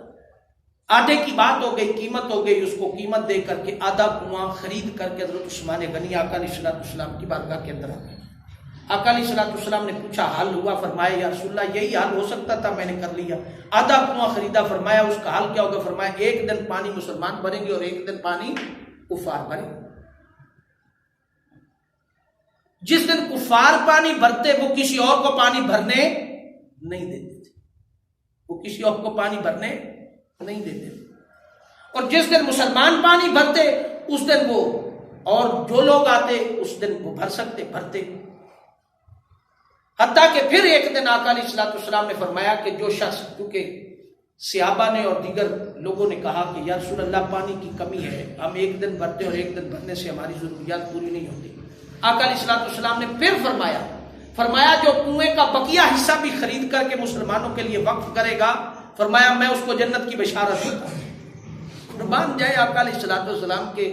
آدھے کی بات ہو گئی، قیمت ہو گئی، اس کو قیمت دے کر کے آدھا کنواں خرید کر کے حضرت عثمان غنی آقا علیہ الصلوۃ والسلام کی بارگاہ کے اندر آ گئے. آقا علیہ الصلوۃ والسلام نے پوچھا حل ہوا؟ فرمایا یا رسول اللہ یہی حل ہو سکتا تھا، میں نے کر لیا. آدھا کنواں خریدا، فرمایا اس کا حل کیا ہوگا؟ فرمایا ایک دن پانی مسلمان بھریں گے اور ایک دن پانی کفار بھریں گے. جس دن کفار پانی بھرتے وہ کسی اور کو پانی بھرنے نہیں دیتے تھے، وہ کسی اور کو پانی بھرنے نہیں دیتے. اور جس دن مسلمان پانی بھرتے اس دن وہ اور جو لوگ آتے اس دن وہ بھر سکتے، بھرتے. حتیٰ کہ پھر ایک دن آقا علیہ الصلوۃ والسلام نے فرمایا کہ جو شخص، کیونکہ صحابہ نے اور دیگر لوگوں نے کہا کہ یا رسول اللہ پانی کی کمی ہے، ہم ایک دن بھرتے اور ایک دن بھرنے سے ہماری ضروریات پوری نہیں ہوتی. آقا علیہ الصلوۃ والسلام نے پھر فرمایا جو کنویں کا بقیہ حصہ بھی خرید کر کے مسلمانوں کے لیے وقف کرے گا، فرمایا میں اس کو جنت کی بشارت دیتا ہوں. قربان جائے آقا علیہ الصلوۃ والسلام کے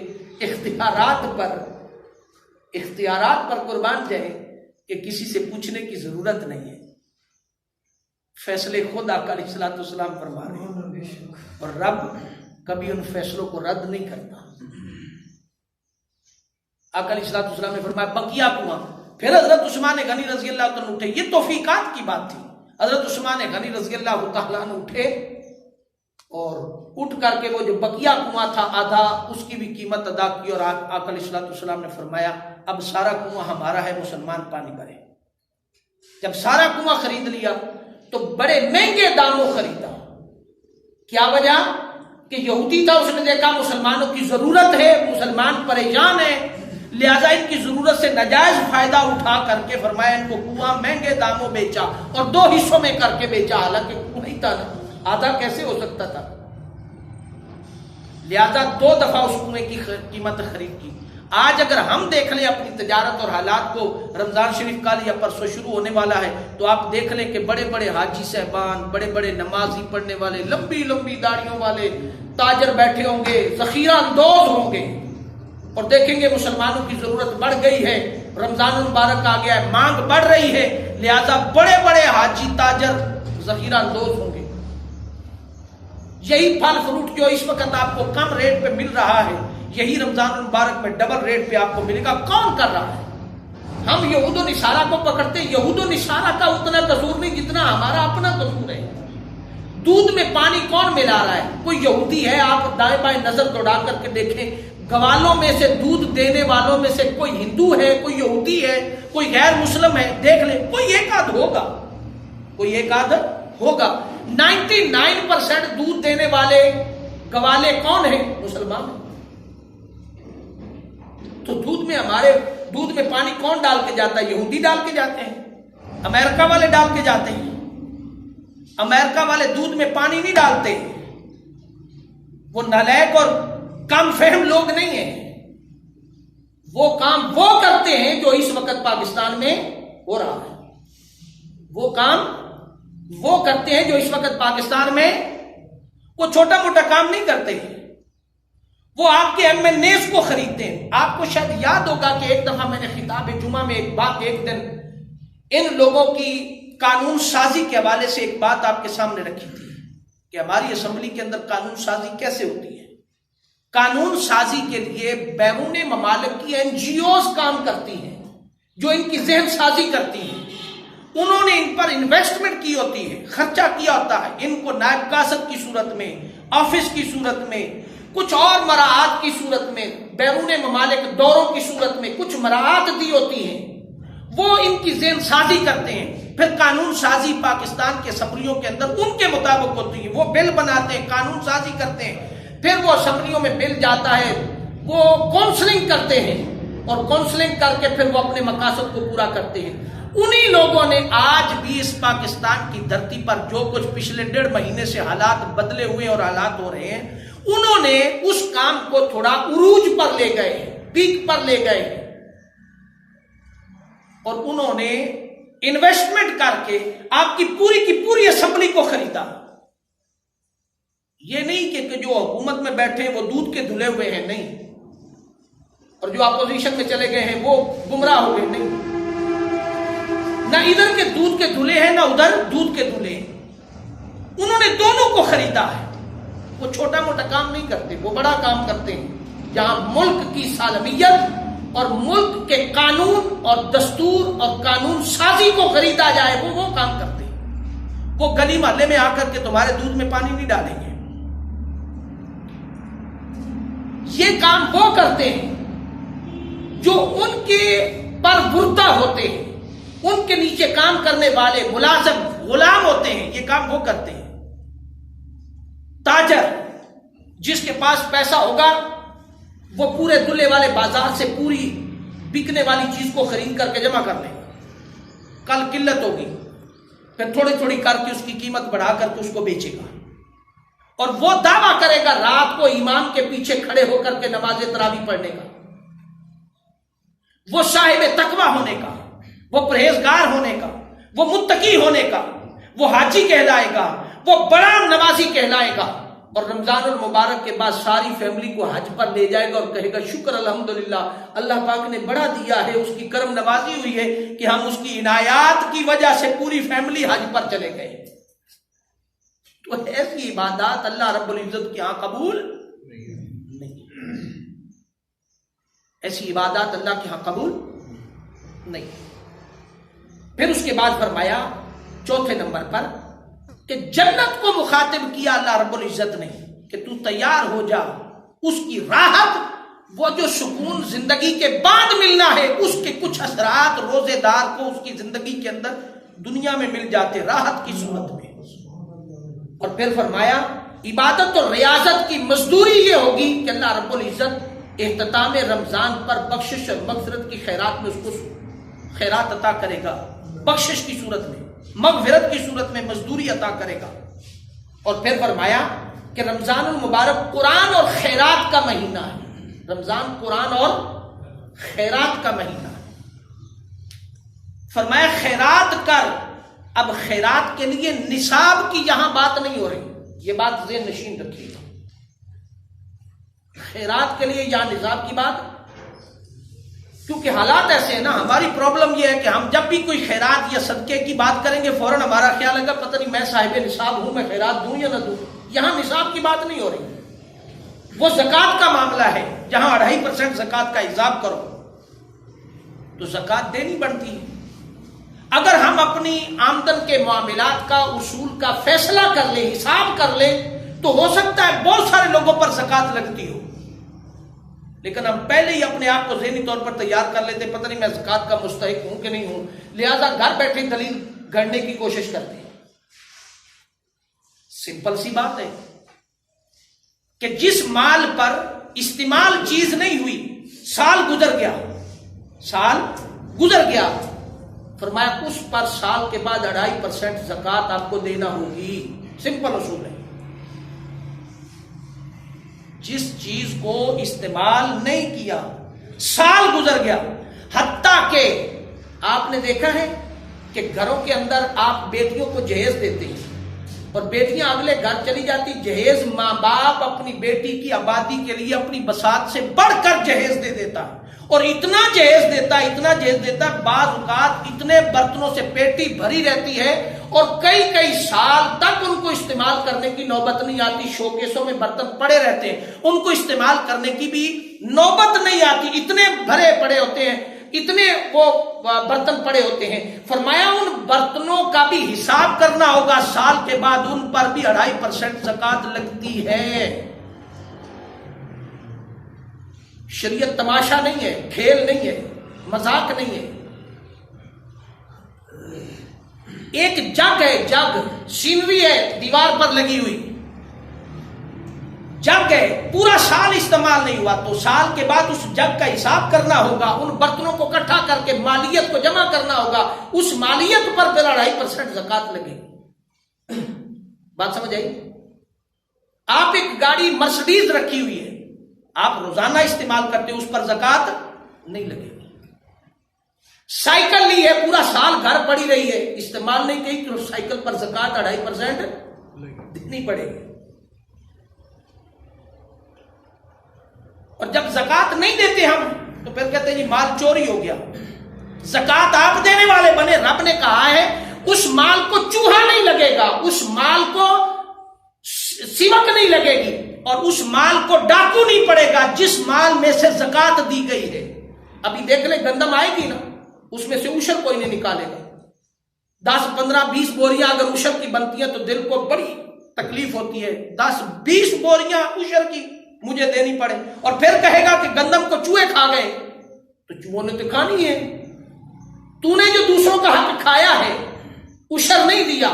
اختیارات پر قربان جائے کہ کسی سے پوچھنے کی ضرورت نہیں ہے، فیصلے خود آقا علیہ الصلوۃ والسلام فرما رہے ہیں، اور رب کبھی ان فیصلوں کو رد نہیں کرتا. آقا علیہ الصلوۃ والسلام نے فرمایا بقیہ کنواں. پھر حضرت عثمان غنی رضی اللہ تعالیٰ اٹھے، یہ توفیقات کی بات تھی. حضرت عثمان غنی رضی اللہ تعالیٰ عنہ اٹھے اور اٹھ کر کے وہ جو بقیہ کنواں تھا آدھا اس کی بھی قیمت ادا کی، اور آقا علیہ الصلوۃ والسلام نے فرمایا اب سارا کنواں ہمارا ہے، مسلمان پانی بھرے. جب سارا کنواں خرید لیا تو بڑے مہنگے داموں خریدا. کیا وجہ؟ کہ یہودی تھا، اس نے دیکھا مسلمانوں کی ضرورت ہے، مسلمان پریشان ہے، لہذا ان کی ضرورت سے ناجائز فائدہ اٹھا کر کے فرمایا ان کو کنواں مہنگے داموں بیچا اور 2 حصوں میں کر کے بیچا. حالانکہ کنواں نہیں تھا نا، آدھا کیسے ہو سکتا تھا؟ لہذا 2 دفعہ اس کنویں کی قیمت خرید کی. آج اگر ہم دیکھ لیں اپنی تجارت اور حالات کو، رمضان شریف کل یا پرسوں شروع ہونے والا ہے، تو آپ دیکھ لیں کہ بڑے بڑے حاجی صاحبان، بڑے بڑے نمازی پڑھنے والے، لمبی لمبی داڑھیوں والے تاجر بیٹھے ہوں گے، ذخیرہ اندوز ہوں گے، اور دیکھیں گے مسلمانوں کی ضرورت بڑھ گئی ہے، رمضان المبارک آ گیا ہے، مانگ بڑھ رہی ہے، لہذا بڑے بڑے حاجی تاجر ذخیرہ اندوز ہوں گے. یہی پھل فروٹ جو اس وقت آپ کو کم ریٹ پہ مل رہا ہے، یہی رمضان المبارک میں ڈبل ریٹ پہ آپ کو ملے گا. کون کر رہا ہے؟ ہم یہود و نصارہ کو پکڑتے. یہود و نصارہ کا اتنا قصور نہیں جتنا ہمارا اپنا قصور ہے. دودھ میں پانی کون ملا رہا ہے؟ کوئی یہودی ہے؟ آپ دائیں بائیں نظر دوڑا کر کے دیکھیں، گوالوں میں سے، دودھ دینے والوں میں سے کوئی ہندو ہے، کوئی یہودی ہے، کوئی غیر مسلم ہے، دیکھ لیں، کوئی ایک آدھ ہوگا، کوئی ایک آدھ ہوگا. 99% دودھ دینے والے گوالے کون ہیں؟ مسلمان ہیں. تو ہمارے دودھ میں پانی کون ڈال کے جاتا ہے؟ یہودی ڈال کے جاتے ہیں، امریکہ والے ڈال کے جاتے ہیں. امریکہ والے دودھ میں پانی نہیں ڈالتے. وہ نالائق اور کم فہم لوگ نہیں ہیں. وہ کام وہ کرتے ہیں جو اس وقت پاکستان میں ہو رہا ہے. وہ کام وہ کرتے ہیں جو اس وقت پاکستان میں. وہ چھوٹا موٹا کام نہیں کرتے ہیں. وہ آپ کے ایم این ایز کو خریدتے ہیں. آپ کو شاید یاد ہوگا کہ ایک دفعہ میں نے خطاب جمعہ میں ایک دن ان لوگوں کی قانون سازی کے حوالے سے ایک بات آپ کے سامنے رکھی تھی کہ ہماری اسمبلی کے اندر قانون سازی کیسے ہوتی ہے. قانون سازی کے لیے بیرون ممالک کی این جی اوز کام کرتی ہیں جو ان کی ذہن سازی کرتی ہیں. انہوں نے ان پر انویسٹمنٹ کی ہوتی ہے، خرچہ کیا ہوتا ہے. ان کو نائب قاصد کی صورت میں، آفس کی صورت میں، کچھ اور مراعات کی صورت میں، بیرون ممالک دوروں کی صورت میں کچھ مراعات دی ہوتی ہیں. وہ ان کی ذہن سازی کرتے ہیں. پھر قانون سازی پاکستان کے اسمبلیوں کے اندر ان کے مطابق ہوتی ہے. وہ بل بناتے ہیں، قانون سازی کرتے ہیں. پھر وہ اسمبلیوں میں بل جاتا ہے، وہ کونسلنگ کرتے ہیں، اور کونسلنگ کر کے پھر وہ اپنے مقاصد کو پورا کرتے ہیں. انہی لوگوں نے آج بھی اس پاکستان کی دھرتی پر جو کچھ پچھلے 1.5 مہینے سے حالات بدلے ہوئے اور حالات ہو رہے ہیں، انہوں نے اس کام کو تھوڑا عروج پر لے گئے، پیک پر لے گئے، اور انہوں نے انویسٹمنٹ کر کے آپ کی پوری اسمبلی کو خریدا. یہ نہیں کہ جو حکومت میں بیٹھے ہیں وہ دودھ کے دھلے ہوئے ہیں، نہیں، اور جو اپوزیشن میں چلے گئے ہیں وہ گمراہ ہو گئے، نہیں. نہ ادھر کے دودھ کے دھلے ہیں، نہ ادھر دودھ کے دھلے ہیں. انہوں نے دونوں کو خریدا ہے. وہ چھوٹا موٹا کام نہیں کرتے، وہ بڑا کام کرتے ہیں. جہاں ملک کی سالمیت اور ملک کے قانون اور دستور اور قانون سازی کو خریدا جائے، وہ کام کرتے ہیں. وہ گلی محلے میں آ کر کے تمہارے دودھ میں پانی نہیں ڈالیں گے. یہ کام وہ کرتے ہیں جو ان کے پر بردہ ہوتے ہیں، ان کے نیچے کام کرنے والے ملازم غلام ہوتے ہیں. یہ کام وہ کرتے ہیں. تاجر جس کے پاس پیسہ ہوگا وہ پورے دلے والے بازار سے پوری بکنے والی چیز کو خرید کر کے جمع کر لے گا. کل قلت ہوگی، پھر تھوڑی کر کے اس کی قیمت بڑھا کر کے اس کو بیچے گا، اور وہ دعویٰ کرے گا رات کو امام کے پیچھے کھڑے ہو کر کے نماز تراویح پڑھنے کا، وہ صاحب تقویٰ ہونے کا، وہ پرہیزگار ہونے کا، وہ متقی ہونے کا، وہ حاجی کہلائے گا، وہ بڑا نمازی کہلائے گا، اور رمضان المبارک کے بعد ساری فیملی کو حج پر لے جائے گا اور کہے گا شکر الحمدللہ، اللہ پاک نے بڑا دیا ہے، اس کی کرم نوازی ہوئی ہے کہ ہم اس کی عنایات کی وجہ سے پوری فیملی حج پر چلے گئے. تو ایسی عبادات اللہ رب العزت کے ہاں قبول نہیں. ایسی عبادات اللہ کے ہاں قبول نہیں. پھر اس کے بعد فرمایا چوتھے نمبر پر کہ جنت کو مخاطب کیا اللہ رب العزت نے کہ تو تیار ہو جا، اس کی راحت، وہ جو سکون زندگی کے بعد ملنا ہے، اس کے کچھ اثرات روزے دار کو اس کی زندگی کے اندر دنیا میں مل جاتے راحت کی صورت میں. اور پھر فرمایا عبادت اور ریاضت کی مزدوری یہ ہوگی کہ اللہ رب العزت اختتام رمضان پر بخشش اور مغفرت کی خیرات میں اس کو خیرات عطا کرے گا، بخشش کی صورت میں، مغفرت کی صورت میں مزدوری عطا کرے گا. اور پھر فرمایا کہ رمضان المبارک قرآن اور خیرات کا مہینہ ہے. رمضان قرآن اور خیرات کا مہینہ ہے. فرمایا خیرات کر. اب خیرات کے لیے نصاب کی یہاں بات نہیں ہو رہی, یہ بات ذہن نشین رکھیے گا. خیرات کے لیے یہاں نصاب کی بات, کیونکہ حالات ایسے ہیں نا, ہماری پرابلم یہ ہے کہ ہم جب بھی کوئی خیرات یا صدقے کی بات کریں گے فوراً ہمارا خیال ہے پتہ نہیں میں صاحب نصاب ہوں, میں خیرات دوں یا نہ دوں. یہاں نصاب کی بات نہیں ہو رہی, وہ زکوٰۃ کا معاملہ ہے جہاں 2.5% زکوٰۃ کا حساب کرو تو زکوٰۃ دینی بنتی ہے. اگر ہم اپنی آمدن کے معاملات کا اصول کا فیصلہ کر لیں, حساب کر لیں, تو ہو سکتا ہے بہت سارے لوگوں پر زکوٰۃ لگتی ہو, لیکن ہم پہلے ہی اپنے آپ کو ذہنی طور پر تیار کر لیتے پتہ نہیں میں زکوٰۃ کا مستحق ہوں کہ نہیں ہوں, لہذا گھر بیٹھے دلیل گھڑنے کی کوشش کرتے ہیں. سمپل سی بات ہے کہ جس مال پر استعمال چیز نہیں ہوئی, سال گزر گیا, فرمایا اس پر سال کے بعد 2.5% زکوٰۃ آپ کو دینا ہوگی. سمپل اصول ہے. جس چیز کو استعمال نہیں کیا, سال گزر گیا, حتیٰ کہ آپ نے دیکھا ہے کہ گھروں کے اندر آپ بیٹیوں کو جہیز دیتے ہیں اور بیٹیاں اگلے گھر چلی جاتی, جہیز ماں باپ اپنی بیٹی کی آبادی کے لیے اپنی بساط سے بڑھ کر جہیز دے دیتا ہے, اور اتنا جہیز دیتا, بعض اوقات اتنے برتنوں سے پیٹی بھری رہتی ہے اور کئی سال تک ان کو استعمال کرنے کی نوبت نہیں آتی. شوکیسوں میں برتن پڑے رہتے ہیں, ان کو استعمال کرنے کی بھی نوبت نہیں آتی, اتنے بھرے پڑے ہوتے ہیں, اتنے وہ برتن پڑے ہوتے ہیں. فرمایا ان برتنوں کا بھی حساب کرنا ہوگا, سال کے بعد ان پر بھی 2.5% زکوٰۃ لگتی ہے. شریعت تماشا نہیں ہے, کھیل نہیں ہے, مذاق نہیں ہے. ایک جگ ہے, جگ سینری ہے دیوار پر لگی ہوئی, جگ ہے, پورا سال استعمال نہیں ہوا تو سال کے بعد اس جگ کا حساب کرنا ہوگا, ان برتنوں کو اکٹھا کر کے مالیت کو جمع کرنا ہوگا, اس مالیت پر پھر 2.5% زکوٰۃ لگے. بات سمجھ آئی؟ آپ ایک گاڑی مرسڈیز رکھی ہوئی ہے, آپ روزانہ استعمال کرتے اس پر زکوٰۃ نہیں لگے گی. سائیکل لی ہے, پورا سال گھر پڑی رہی ہے, استعمال نہیں کی تو سائیکل پر زکوٰۃ 2.5% دینی پڑے گی. اور جب زکوٰۃ نہیں دیتے ہم تو پھر کہتے ہیں جی مال چوری ہو گیا. زکوٰۃ آپ دینے والے بنے, رب نے کہا ہے اس مال کو چوہا نہیں لگے گا, اس مال کو سیوک نہیں لگے گی, اور اس مال کو ڈاکو نہیں پڑے گا جس مال میں سے زکوٰۃ دی گئی ہے. ابھی دیکھ لیں گندم آئے گی نا, اس میں سے عشر کوئی نہیں نکالے گا. 10 15 20 بوریاں اگر عشر کی بنتی ہیں تو دل کو بڑی تکلیف ہوتی ہے, 10 20 بوریاں عشر کی مجھے دینی پڑے, اور پھر کہے گا کہ گندم کو چوہے کھا گئے, تو چوہوں نے تو کھانی ہے. تو نے جو دوسروں کا حق کھایا ہے, عشر نہیں دیا.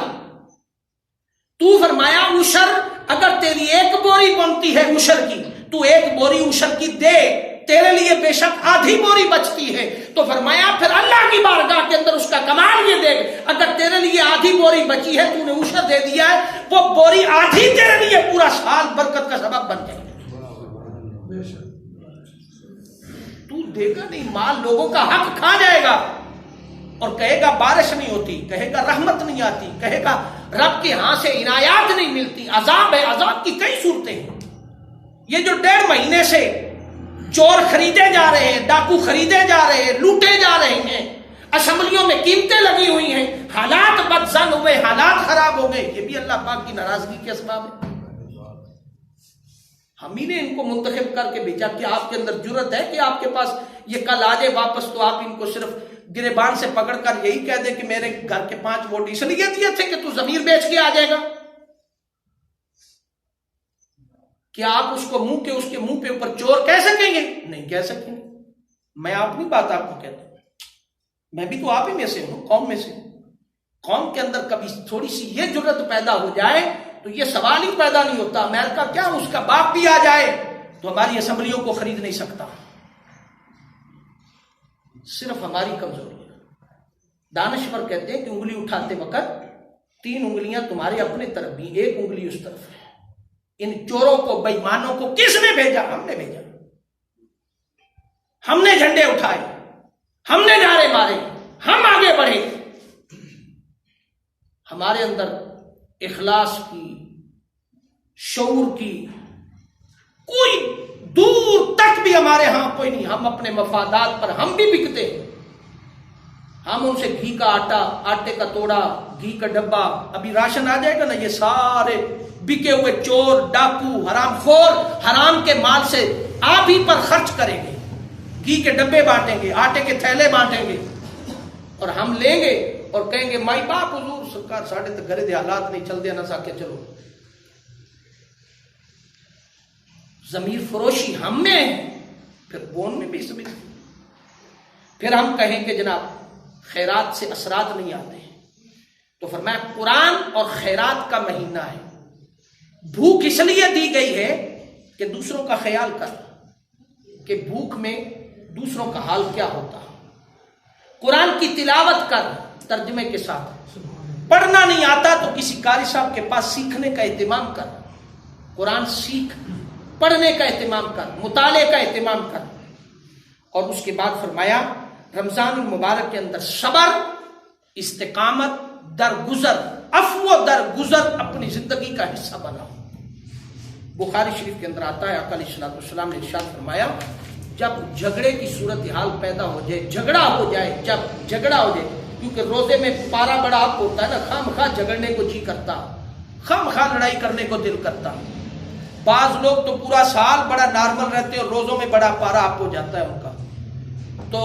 تو فرمایا عشر اگر تیری 1 بوری بنتی ہے عشر کی, تو 1 بوری عشر کی دے, تیرے لیے بے شک آدھی بوری بچتی ہے. تو فرمایا پھر اللہ کی بارگاہ کے اندر اس کا کمال یہ دیکھ, اگر تیرے لیے آدھی بوری بچی ہے, تو نے عشر دے دیا ہے, وہ بوری آدھی تیرے لیے پورا سال برکت کا سبب بن جائے. تو دے گا نہیں مال, لوگوں کا حق کھا جائے گا, اور کہے گا بارش نہیں ہوتی, کہے گا رحمت نہیں آتی, کہے گا رب کے ہاں سے عنایات نہیں ملتی, عذاب ہے. عذاب کی کئی صورتیں ہیں. یہ جو 1.5 مہینے سے چور خریدے جا رہے ہیں, ڈاکو خریدے جا رہے ہیں, لوٹے جا رہے ہیں, اسمبلیوں میں قیمتیں لگی ہوئی ہیں, حالات بدزن ہوئے, حالات خراب ہو گئے, یہ بھی اللہ پاک کی ناراضگی کے اسباب ہے. ہم ہی نے ان کو منتخب کر کے بھیجا کہ آپ کے اندر جرت ہے کہ آپ کے پاس یہ کل آ جائے واپس, تو آپ ان کو صرف گریبان سے پکڑ کر یہی کہہ دیں کہ میرے گھر کے 5 ووٹ اس لیے دیے تھے کہ تو ضمیر بیچ کے آ جائے گا. کیا آپ اس کو اس کے منہ پہ اوپر چور کہہ سکیں گے؟ نہیں کہہ سکیں گے. میں اپنی بات آپ کو کہتا ہوں, میں بھی تو آپ ہی میں سے ہوں, قوم میں سے. قوم کے اندر کبھی تھوڑی سی یہ جرت پیدا ہو جائے تو یہ سوال ہی پیدا نہیں ہوتا. امریکہ کیا اس کا باپ بھی آ جائے تو ہماری اسمبلیوں کو خرید نہیں سکتا. صرف ہماری کمزوری ہے. دانشور کہتے ہیں کہ انگلی اٹھاتے وقت 3 انگلیاں تمہارے اپنے طرف بھی، 1 انگلی اس طرف ہے. ان چوروں کو، بےایمانوں کو کس نے بھیجا؟ ہم نے بھیجا. ہم نے جھنڈے اٹھائے، ہم نے نعرے مارے، ہم آگے بڑھے. ہمارے اندر اخلاص کی، شعور کی کوئی دور تک بھی ہمارے ہاں کوئی نہیں. ہم اپنے مفادات پر ہم بھی بکتے ہیں. ہم ان سے گھی کا آٹا، آٹے کا توڑا، گھی کا ڈبہ، ابھی راشن آ جائے گا نا، یہ سارے بکے ہوئے چور، ڈاکو، حرام خور حرام کے مال سے آپ ہی پر خرچ کریں گے. گھی کے ڈبے بانٹیں گے، آٹے کے تھیلے بانٹیں گے، اور ہم لیں گے اور کہیں گے مائی باپ حضور سرکار ساڑھے تو گھرے دے حالات نہیں چل دیا نہ سا کے چلو. ضمیر فروشی ہم میں ہے، پھر بون میں بھی سمجھ. پھر ہم کہیں کہ جناب خیرات سے اثرات نہیں آتے ہیں، تو فرمایا قرآن اور خیرات کا مہینہ ہے. بھوک اس لیے دی گئی ہے کہ دوسروں کا خیال کر، کہ بھوک میں دوسروں کا حال کیا ہوتا. قرآن کی تلاوت کر ترجمے کے ساتھ. پڑھنا نہیں آتا تو کسی قاری صاحب کے پاس سیکھنے کا اہتمام کر. قرآن سیکھ، پڑھنے کا اہتمام کر، مطالعے کا اہتمام کر. اور اس کے بعد فرمایا رمضان المبارک کے اندر صبر، استقامت، درگزر، عفو و درگزر اپنی زندگی کا حصہ بناؤ. بخاری شریف کے اندر آتا ہے، آقا علیہ الصلوۃ والسلام نے ارشاد فرمایا جب جھگڑے کی صورتحال پیدا ہو جائے، جھگڑا ہو جائے، جب جھگڑا ہو جائے، کیونکہ روزے میں پارا بڑا اپ ہوتا ہے نا، خام خواہ جھگڑنے کو جی کرتا، خام خواہ لڑائی کرنے کو دل کرتا. بعض لوگ تو پورا سال بڑا نارمل رہتے اور روزوں میں بڑا پارا اپ ہو جاتا ہے ان کا، تو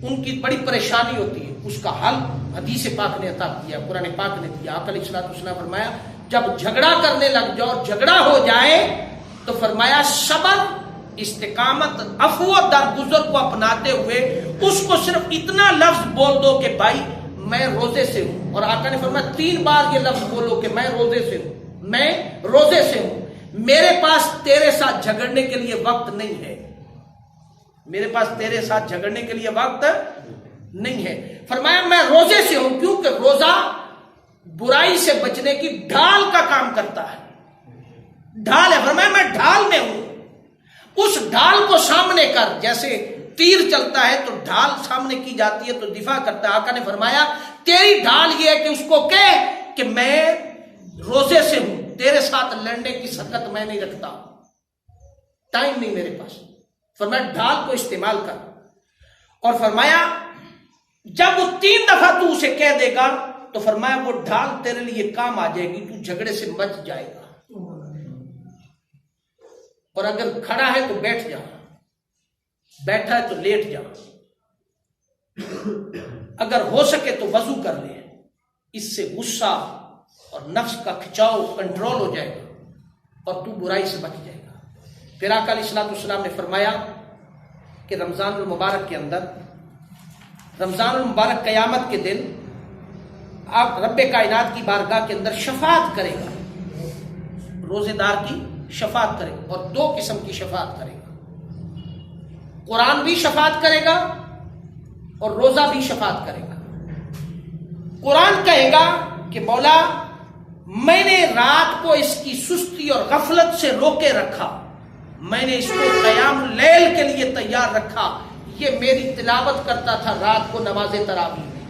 ان کی بڑی پریشانی ہوتی ہے. اس کا حل حدیث پاک نے عطا کیا، قرآن پاک نے دیا. آقا علیہ الصلوۃ والسلام فرمایا جب جھگڑا کرنے لگ جاؤ، جھگڑا ہو جائے تو فرمایا صبر، استقامت، عفو و درگزر کو اپناتے ہوئے اس کو صرف اتنا لفظ بول دو کہ بھائی میں روزے سے ہوں. اور آقا نے فرمایا 3 بار یہ لفظ بولو کہ میں روزے سے ہوں، میں روزے سے ہوں، میرے پاس تیرے ساتھ جھگڑنے کے لیے وقت نہیں ہے، میرے پاس تیرے ساتھ جھگڑنے کے لیے وقت نہیں ہے. فرمایا میں روزے سے ہوں، کیونکہ روزہ برائی سے بچنے کی ڈھال کا کام کرتا ہے، ڈھال ہے. فرمایا میں ڈھال میں ہوں، اس ڈھال کو سامنے کر. جیسے تیر چلتا ہے تو ڈھال سامنے کی جاتی ہے تو دفاع کرتا ہے. آقا نے فرمایا تیری ڈھال یہ ہے کہ اس کو کہ میں روزے سے ہوں، تیرے ساتھ لڑنے کی سکت میں نہیں رکھتا، ٹائم نہیں میرے پاس. فرمایا ڈھال کو استعمال کر. اور فرمایا جب وہ 3 دفعہ تو اسے کہہ دے گا تو فرمایا وہ ڈھال تیرے لیے کام آ جائے گی، تو جھگڑے سے بچ جائے گا. اور اگر کھڑا ہے تو بیٹھ جا، بیٹھا ہے تو لیٹ جا، اگر ہو سکے تو وضو کر لے. اس سے غصہ اور نفس کا کھچاؤ کنٹرول ہو جائے گا اور تو برائی سے بچ جائے گا. پھر آقا علیہ الصلوۃ والسلام نے فرمایا کہ رمضان المبارک کے اندر، رمضان المبارک قیامت کے دن آپ رب کائنات کی بارگاہ کے اندر شفاعت کرے گا، روزے دار کی شفاعت کرے گا. اور 2 قسم کی شفاعت کرے گا، قرآن بھی شفاعت کرے گا اور روزہ بھی شفاعت کرے گا. قرآن کہے گا کہ مولا میں نے رات کو اس کی سستی اور غفلت سے روکے رکھا، میں نے اس کو قیام اللیل کے لیے تیار رکھا، یہ میری تلاوت کرتا تھا رات کو نماز تراویح میں،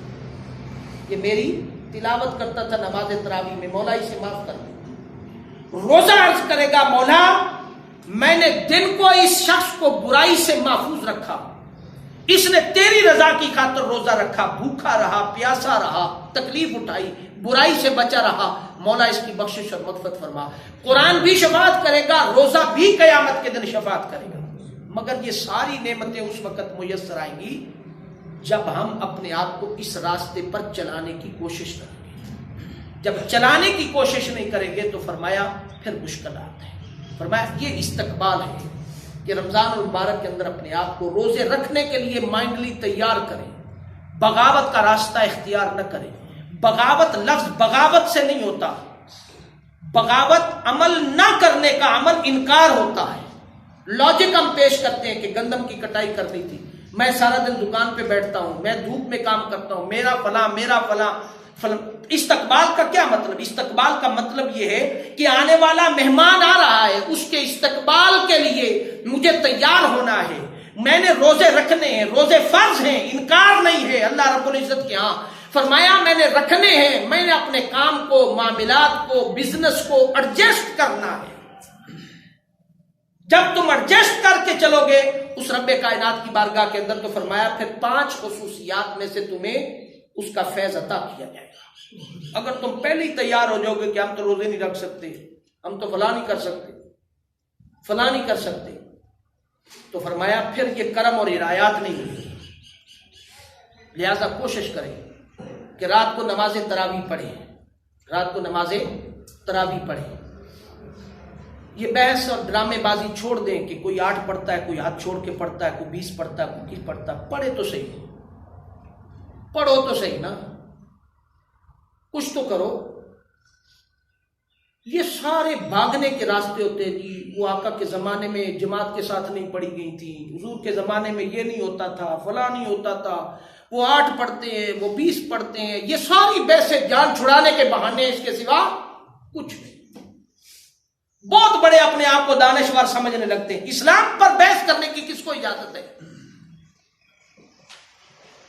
یہ میری تلاوت کرتا تھا نماز تراویح میں، مولا اسے معاف کر دے. روزہ عرض کرے گا مولا میں نے دن کو اس شخص کو برائی سے محفوظ رکھا، اس نے تیری رضا کی خاطر روزہ رکھا، بھوکا رہا، پیاسا رہا، تکلیف اٹھائی، برائی سے بچا رہا، مولا اس کی بخشش اور مغفرت فرما. قرآن بھی شفاعت کرے گا، روزہ بھی قیامت کے دن شفاعت کرے گا. مگر یہ ساری نعمتیں اس وقت میسر آئیں گی جب ہم اپنے آپ کو اس راستے پر چلانے کی کوشش کریں گے. جب چلانے کی کوشش نہیں کریں گے تو فرمایا پھر مشکلات ہیں. فرمایا یہ استقبال ہے کہ رمضان المبارک کے اندر اپنے آپ کو روزے رکھنے کے لیے مائنڈلی تیار کریں، بغاوت کا راستہ اختیار نہ کریں. بغاوت لفظ بغاوت سے نہیں ہوتا، بغاوت عمل نہ کرنے کا عمل انکار ہوتا ہے. لاجک ہم پیش کرتے ہیں کہ گندم کی کٹائی کرنی تھی، میں سارا دن دکان پہ بیٹھتا ہوں، میں دھوپ میں کام کرتا ہوں، میرا فلاں استقبال کا کیا مطلب؟ استقبال کا مطلب یہ ہے کہ آنے والا مہمان آ رہا ہے، اس کے استقبال کے لیے مجھے تیار ہونا ہے، میں نے روزے رکھنے ہیں، روزے فرض ہیں، انکار نہیں ہے اللہ رب العزت کے ہاں۔ فرمایا میں نے رکھنے ہیں، میں نے اپنے کام کو، معاملات کو، بزنس کو ایڈجسٹ کرنا ہے۔ جب تم ایڈجسٹ کر کے چلو گے اس رب کائنات کی بارگاہ کے اندر، تو فرمایا پھر 5 خصوصیات میں سے تمہیں اس کا فیض عطا کیا جائے گا۔ اگر تم پہلے ہی تیار ہو جاؤ گے کہ ہم تو روزے نہیں رکھ سکتے، ہم تو فلاں نہیں کر سکتے، فلاں نہیں کر سکتے، تو فرمایا پھر یہ کرم اور عنایات نہیں ہوگی۔ لہذا کوشش کریں کہ رات کو نماز تراویح پڑھیں، رات کو نماز تراویح پڑھیں۔ یہ بحث اور ڈرامے بازی چھوڑ دیں کہ کوئی 8 پڑھتا ہے، کوئی ہاتھ چھوڑ کے پڑھتا ہے، کوئی 20 پڑھتا ہے، کوئی 21 پڑھتا ہے۔ پڑھے تو صحیح، پڑھو تو صحیح نا، کچھ تو کرو۔ یہ سارے بھاگنے کے راستے ہوتے ہیں جی، وہ آقا کے زمانے میں جماعت کے ساتھ نہیں پڑھی گئی تھی، حضور کے زمانے میں یہ نہیں ہوتا تھا، فلاں نہیں ہوتا تھا، وہ 8 پڑھتے ہیں، وہ 20 پڑھتے ہیں۔ یہ ساری بحثیں جان چھڑانے کے بہانے، اس کے سوا کچھ نہیں۔ بہت بڑے اپنے آپ کو دانشور سمجھنے لگتے ہیں۔ اسلام پر بحث کرنے کی کس کو اجازت ہے؟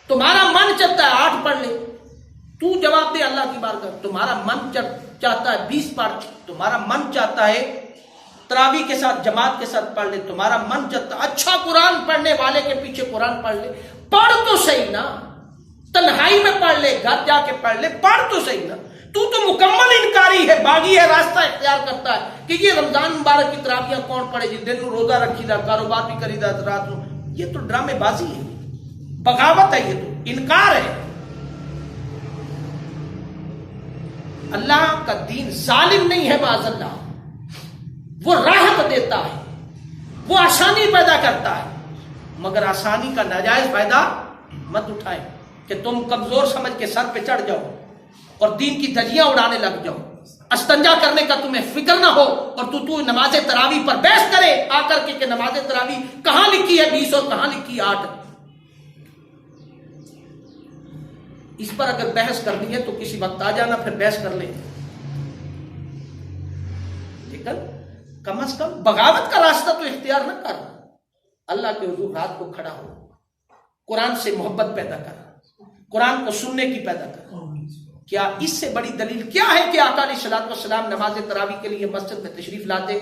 تمہارا من چاہتا ہے 8 پڑھ لے، تو جواب دے اللہ کی بارگاہ۔ تمہارا من چاہتا ہے 20 پڑھ، تمہارا من چاہتا ہے تراویح کے ساتھ جماعت کے ساتھ پڑھ لے، تمہارا من چاہتا ہے اچھا قرآن پڑھنے والے کے پیچھے قرآن پڑھ لے، پڑھ تو صحیح نا، تنہائی میں پڑھ لے، گھر جا کے پڑھ لے، پڑھ تو صحیح نا۔ تو مکمل انکاری ہے، باغی ہے، راستہ اختیار کرتا ہے کہ یہ رمضان مبارک کی تراویح کون پڑھے جی، دن روزہ رکھی دا، کاروبار بھی کری دا رات کو۔ یہ تو ڈرامے بازی ہے، بغاوت ہے، یہ تو انکار ہے۔ اللہ کا دین ظالم نہیں ہے معاذ اللہ، وہ راحت دیتا ہے، وہ آسانی پیدا کرتا ہے، مگر آسانی کا ناجائز فائدہ مت اٹھائے کہ تم کمزور سمجھ کے سر پہ چڑھ جاؤ اور دین کی دھجیاں اڑانے لگ جاؤ، استنجا کرنے کا تمہیں فکر نہ ہو، اور تو نماز تراویح پر بحث کرے آ کر کے کہ نماز تراویح کہاں لکھی ہے 20 اور کہاں لکھی ہے 8۔ اس پر اگر بحث کرنی ہے تو کسی وقت آ جانا، پھر بحث کر لیں، لیکن کم از کم بغاوت کا راستہ تو اختیار نہ کر۔ اللہ کے حضور رات کو کھڑا ہو، قرآن سے محبت پیدا کر، قرآن کو سننے کی پیدا کر۔ کیا اس سے بڑی دلیل کیا ہے کہ آقا علیہ الصلوۃ والسلام نماز تراویح کے لیے مسجد میں تشریف لاتے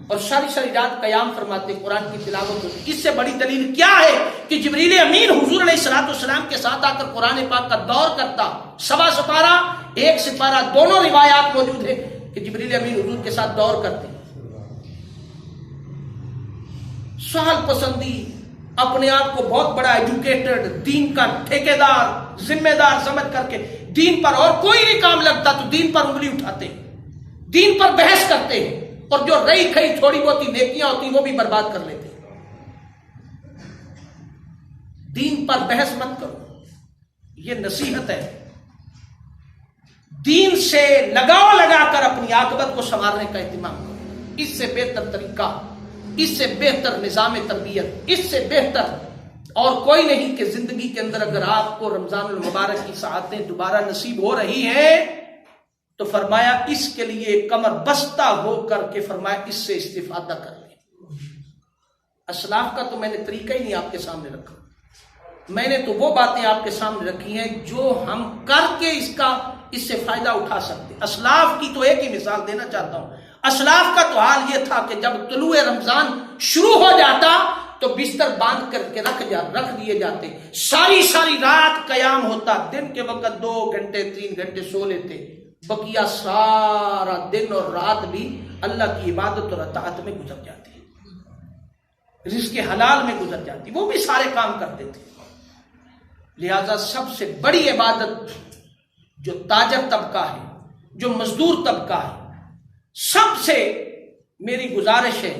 اور ساری رات قیام فرماتے، قرآن کی تلاوت ہوتی؟ اس سے بڑی دلیل کیا ہے کہ جبریل امین حضور علیہ الصلوۃ والسلام کے ساتھ آ کر قرآن پاک کا دور کرتا؟ 7 سپارہ 1 سپارہ دونوں روایات موجود ہیں کہ جبریل امین حضور کے ساتھ دور کرتے۔ سہل پسندی، اپنے آپ کو بہت بڑا ایجوکیٹڈ، دین کا ٹھیکیدار، ذمہ دار سمجھ کر کے دین پر اور کوئی نہیں کام لگتا تو دین پر انگلی اٹھاتے ہیں، دین پر بحث کرتے ہیں، اور جو رہی کھئی تھوڑی بہت نیکیاں ہوتی وہ بھی برباد کر لیتے ہیں۔ دین پر بحث مت کرو، یہ نصیحت ہے۔ دین سے لگاؤ لگا کر اپنی عاقبت کو سنوارنے کا اہتمام کرو۔ اس سے بہتر طریقہ، اس سے بہتر نظام تربیت، اس سے بہتر اور کوئی نہیں کہ زندگی کے اندر اگر آپ کو رمضان المبارک کی ساعتیں دوبارہ نصیب ہو رہی ہیں تو فرمایا اس کے لیے کمر بستہ ہو کر کے فرمایا اس سے استفادہ کر لیں۔ اسلاف کا تو میں نے طریقہ ہی نہیں آپ کے سامنے رکھا، میں نے تو وہ باتیں آپ کے سامنے رکھی ہیں جو ہم کر کے اس سے فائدہ اٹھا سکتے۔ اسلاف کی تو ایک ہی مثال دینا چاہتا ہوں۔ اسلاف کا تو حال یہ تھا کہ جب طلوع رمضان شروع ہو جاتا تو بستر باندھ کر کے رکھ دیے جاتے، ساری رات قیام ہوتا، دن کے وقت 2 گھنٹے 3 گھنٹے سو لیتے، بقیہ سارا دن اور رات بھی اللہ کی عبادت اور اطاعت میں گزر جاتی، رزق حلال میں گزر جاتی، وہ بھی سارے کام کرتے تھے۔ لہذا سب سے بڑی عبادت جو تاجر طبقہ ہے، جو مزدور طبقہ ہے، سب سے میری گزارش ہے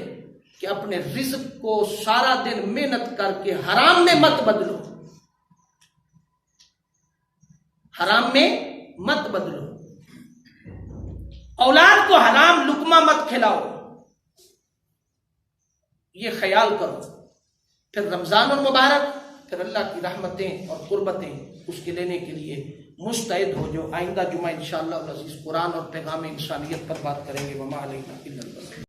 کہ اپنے رزق کو سارا دن محنت کر کے حرام میں مت بدلو، حرام میں مت بدلو، اولاد کو حرام لقمہ مت کھلاؤ، یہ خیال کرو۔ پھر رمضان المبارک، پھر اللہ کی رحمتیں اور قربتیں اس کے لینے کے لیے مستعد ہو جو آئندہ جمعہ انشاءاللہ العزیز قرآن اور پیغام انسانیت پر بات کریں گے. وما علینا الا البلاغ.